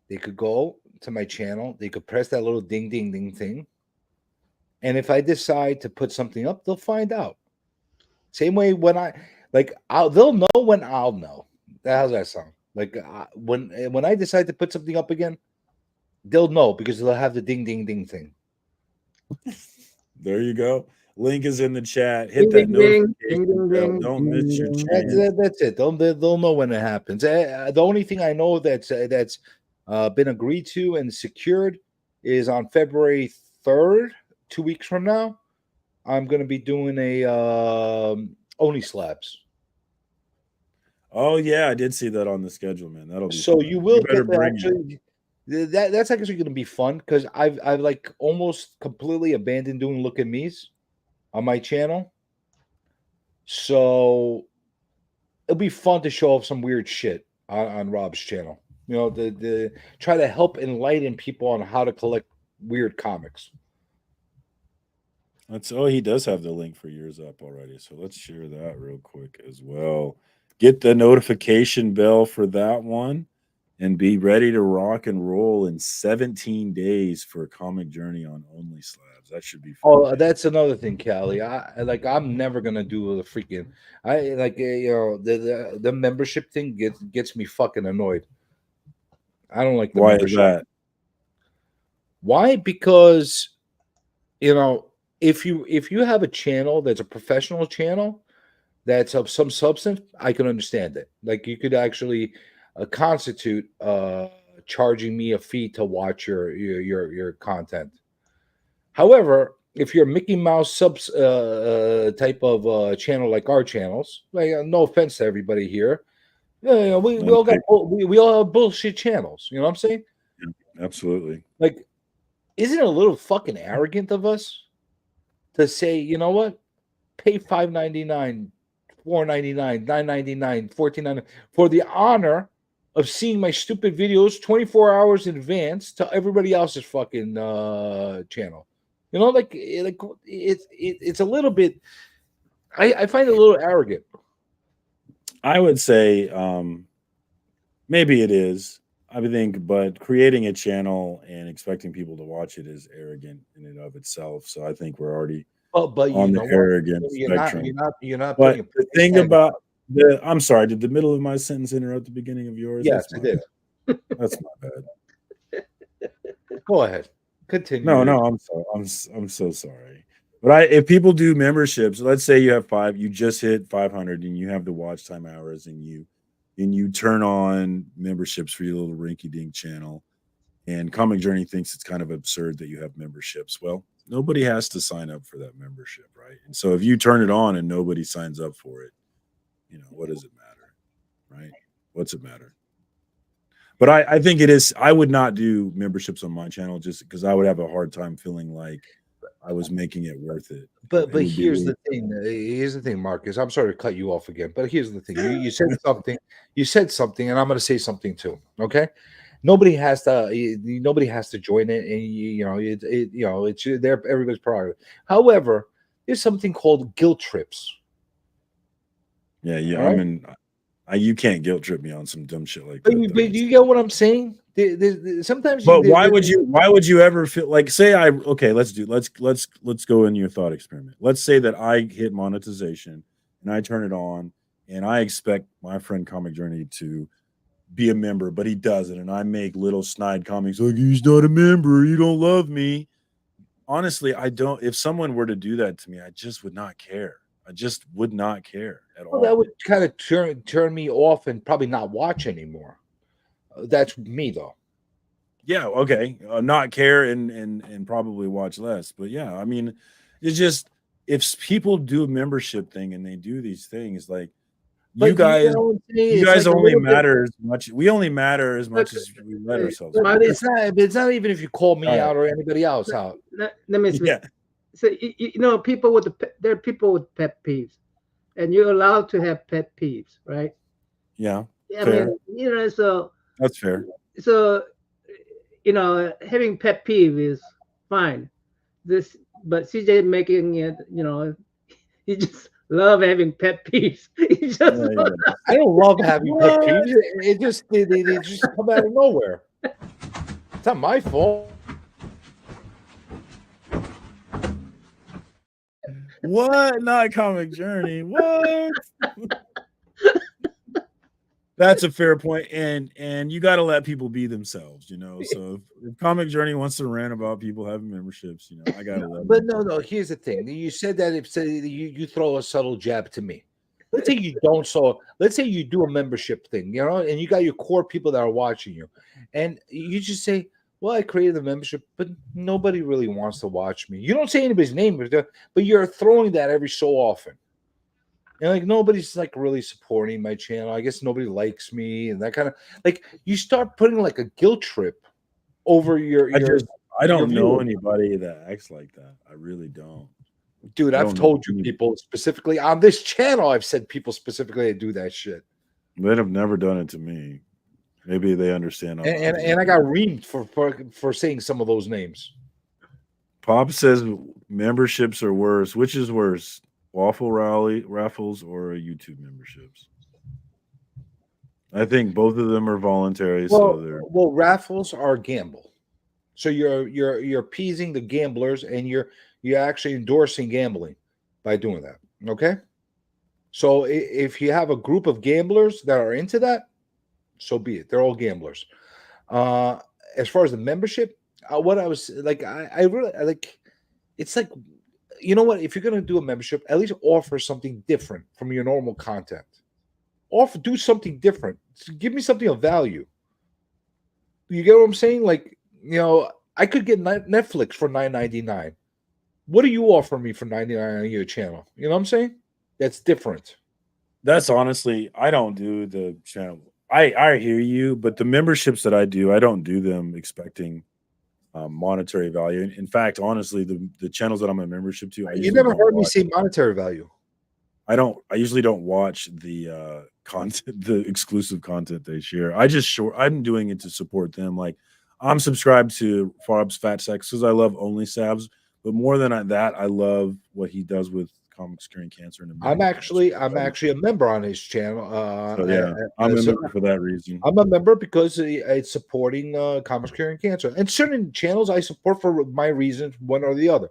they could go to my channel. They could press that little ding, ding, ding thing. And if I decide to put something up, they'll find out. Same way when they'll know when I'll know. How's that sound? Like when I decide to put something up again, they'll know because they'll have the ding, ding, ding thing. There you go. Link is in the chat. Hit that notification bell. Don't miss your chance. That's it. They'll know when it happens. The only thing I know that's been agreed to and secured is on February 3rd, 2 weeks from now. I'm going to be doing a Oni Slabs. Oh yeah, I did see that on the schedule, man. That'll be so fun. you will better get to bring actually. That's actually going to be fun because I've like almost completely abandoned doing look at me's on my channel. So it'll be fun to show off some weird shit on Rob's channel. The try to help enlighten people on how to collect weird comics. He does have the link for yours up already. So let's share that real quick as well. Get the notification bell for that one and be ready to rock and roll in 17 days for a Comic Journey on Only Slabs. That should be fun. Oh, that's another thing, Callie. I'm never gonna do the freaking. The membership thing gets me fucking annoyed. I don't like the Why membership. is that? Why? Because if you have a channel that's a professional channel that's of some substance, I can understand it. Like you could actually constitute charging me a fee to watch your content. However, if you're a Mickey Mouse subs type of channel like our channels, like no offense to everybody here, we all have bullshit channels. You know what I'm saying? Yeah, absolutely. Like, isn't it a little fucking arrogant of us to say, you know what, pay $5.99, $4.99, $9.99, $14.99 for the honor of seeing my stupid videos 24 hours in advance to everybody else's fucking channel. Like it's a little bit. I find it a little arrogant. I would say maybe it is. I think, but creating a channel and expecting people to watch it is arrogant in and of itself. So I think we're already on the arrogant spectrum. You're not. But the thing about I'm sorry. Did the middle of my sentence interrupt the beginning of yours? Yes, it did. That's my bad. Go ahead. Continue. No, I'm so sorry. But if people do memberships, let's say you have you just hit 500 and you have the watch time hours and you turn on memberships for your little rinky dink channel, and Comic Journey thinks it's kind of absurd that you have memberships. Well, Nobody has to sign up for that membership, right? And so if you turn it on and nobody signs up for it, what does it matter, right? What's it matter? But I think it is. I would not do memberships on my channel just because I would have a hard time feeling like I was making it worth it. But here's the thing. Here's the thing, Marcus. I'm sorry to cut you off again, but here's the thing. You said something. You said something, and I'm going to say something too. Okay. Nobody has to join it, and it's there. Everybody's prerogative. However, there's something called guilt trips. Yeah. All right? I mean, you can't guilt trip me on some dumb shit like But that. you get what I'm saying? Sometimes. But why would you ever feel like, say let's go in your thought experiment. Let's say that I hit monetization and I turn it on and I expect my friend Comic Journey to be a member, but he doesn't, and I make little snide comics like, he's not a member, you don't love me. Honestly, I don't. If someone were to do that to me, I just would not care. I just would not care at all. That would kind of turn me off and probably not watch anymore. That's me though. Yeah, okay. Not care and probably watch less. But yeah, I mean, it's just, if people do a membership thing and they do these things, like, you guys only matter as much. We only matter as much as we let ourselves. But it's not even if you call me out or anybody else out. Let me see. So there are people with pet peeves, and you're allowed to have pet peeves, right? Yeah. I mean, so that's fair. So, having pet peeve is fine. But CJ making it, he just love having pet peeves. I don't love having pet peeves. They just come out of nowhere. It's not my fault. What? Not Comic Journey. What? That's a fair point, and you got to let people be themselves, So if Comic Journey wants to rant about people having memberships, I got to let. But no. Here's the thing: you said that if you throw a subtle jab to me. Let's say you don't. So let's say you do a membership thing, and you got your core people that are watching you, and you just say, "Well, I created a membership, but nobody really wants to watch me." You don't say anybody's name, but you're throwing that every so often. And like, nobody's like really supporting my channel. I guess nobody likes me, and that kind of, like, you start putting like a guilt trip over your. I don't know anybody that acts like that. I really don't. Dude, I've told you people specifically on this channel. I've said people specifically that do that shit. They have never done it to me. Maybe they understand. And I got reamed for saying some of those names. Pop says memberships are worse. Which is worse? Waffle raffles or YouTube memberships? I think both of them are voluntary. Well, raffles are a gamble. So you're appeasing the gamblers, and you're actually endorsing gambling by doing that. Okay. So if you have a group of gamblers that are into that, so be it. They're all gamblers. As far as the membership, what I was like, I really like. It's like, you know what? If you're gonna do a membership, at least offer something different from your normal content. Do something different. Give me something of value. You get what I'm saying? Like, I could get Netflix for $9.99. What do you offer me for $99 on your channel? You know what I'm saying? That's different. That's honestly, I don't do the channel. I hear you, but the memberships that I do, I don't do them expecting monetary value. In fact, honestly, the channels that I'm a membership to, you never heard me say monetary value. I usually don't watch the content, the exclusive content they share. I'm doing it to support them. Like, I'm subscribed to Farb's Fat Sex because I love Only Sabs, but more than that, I love what he does with comics curing cancer. I'm actually a member on his channel. I'm a member for that reason. I'm a member because it's supporting comics curing cancer, and certain channels I support for my reasons, one or the other.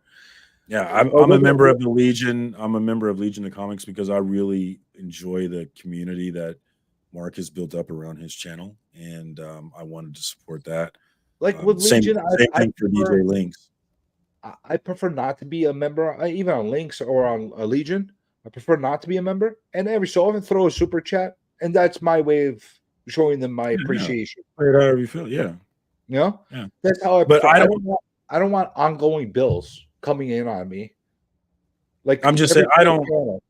Yeah, I'm a member of the Legion. I'm a member of Legion of Comics because I really enjoy the community that Mark has built up around his channel, and I wanted to support that. Like with Legion, same thing for DJ Links. I prefer not to be a member, even on Links or on a Legion. I prefer not to be a member, and every so often throw a super chat, and that's my way of showing them my appreciation. However you feel, yeah. That's how I. But I don't want ongoing bills. coming in on me. Like I'm just every saying, I don't. channel.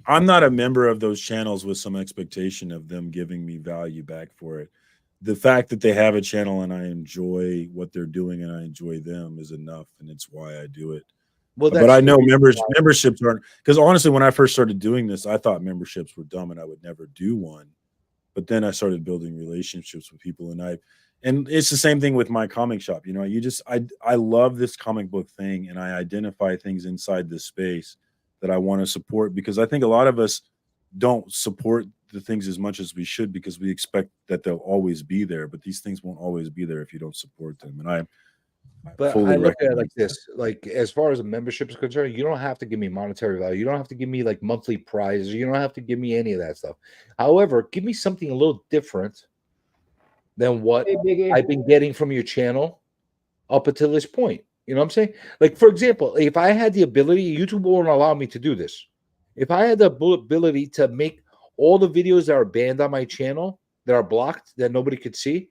I'm not a member of those channels with some expectation of them giving me value back for it. The fact that they have a channel and I enjoy what they're doing and I enjoy them is enough, and it's why I do it. Well, But that's I the know reason why. memberships aren't, because honestly, when I first started doing this, I thought memberships were dumb and I would never do one. But then I started building relationships with people, and it's the same thing with my comic shop. You know, I love this comic book thing, and I identify things inside this space that I want to support, because I think a lot of us don't support the things as much as we should because we expect that they'll always be there, but these things won't always be there if you don't support them. And I But fully I look at it recognize like this: like as far as a membership is concerned, you don't have to give me monetary value. You don't have to give me like monthly prizes. You don't have to give me any of that stuff. However, give me something a little different than what Hey, Biggie. I've been getting from your channel up until this point. You know what I'm saying? Like, for example, if I had the ability, YouTube won't allow me to do this. If I had the ability to make all the videos that are banned on my channel, that are blocked, that nobody could see,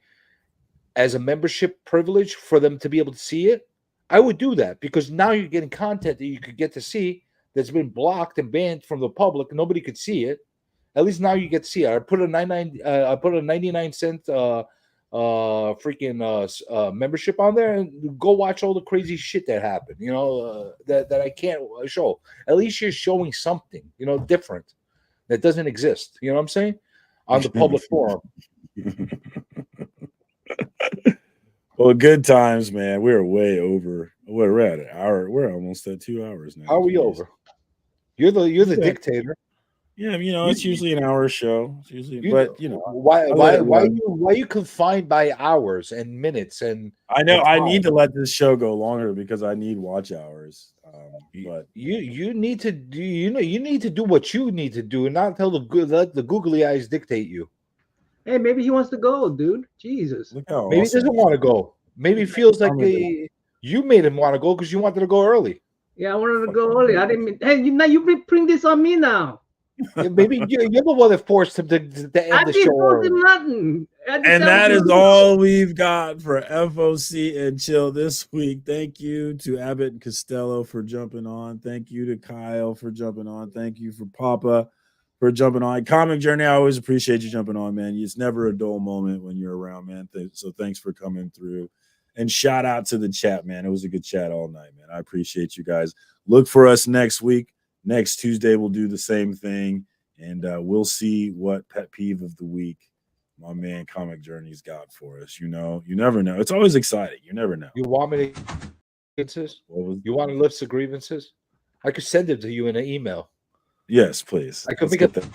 as a membership privilege for them to be able to see it, I would do that, because now you're getting content that you could get to see that's been blocked and banned from the public. Nobody could see it. At least now you get to see it. I put a 99-cent membership on there, and go watch all the crazy shit that happened. You know, that I can't show. At least you're showing something, you know, different that doesn't exist. You know what I'm saying? On the public forum. Well, good times, man. We're way over. We're at an hour. We're almost at 2 hours now. How are we over? You're the dictator. Yeah, you know, it's usually an hour show. It's usually, but you know, why you confined by hours and minutes? And I know and I time? need to let this show go longer because I need watch hours. But you need to do, you need to do what you need to do and not let the googly eyes dictate you. Hey, maybe he wants to go, dude. Jesus. Look how Maybe awesome he doesn't want to go. Maybe he feels like you made him want to go because you wanted to go early. Yeah, I wanted to go early. I didn't mean. Hey, you bring this on me now. Yeah, maybe you're the one that forced him to end the show told early. him nothing. And that is all we've got for FOC and Chill this week. Thank you to Abbott and Costello for jumping on. Thank you to Kyle for jumping on. Thank you for Papa for jumping on. Comic Journey, I always appreciate you jumping on, man. It's never a dull moment when you're around, man. So thanks for coming through. And shout out to the chat, man. It was a good chat all night, man. I appreciate you guys. Look for us next week. Next Tuesday, we'll do the same thing. And we'll see what pet peeve of the week my man Comic Journey's got for us. You know, you never know. It's always exciting. You never know. You want me to grievances? You want to list the grievances? I could send them to you in an email. Yes, please. I could Let's make get that.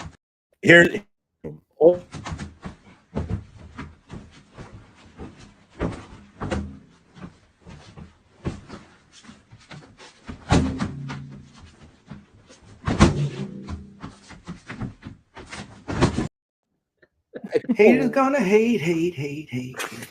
Here. Oh. Haters gonna hate.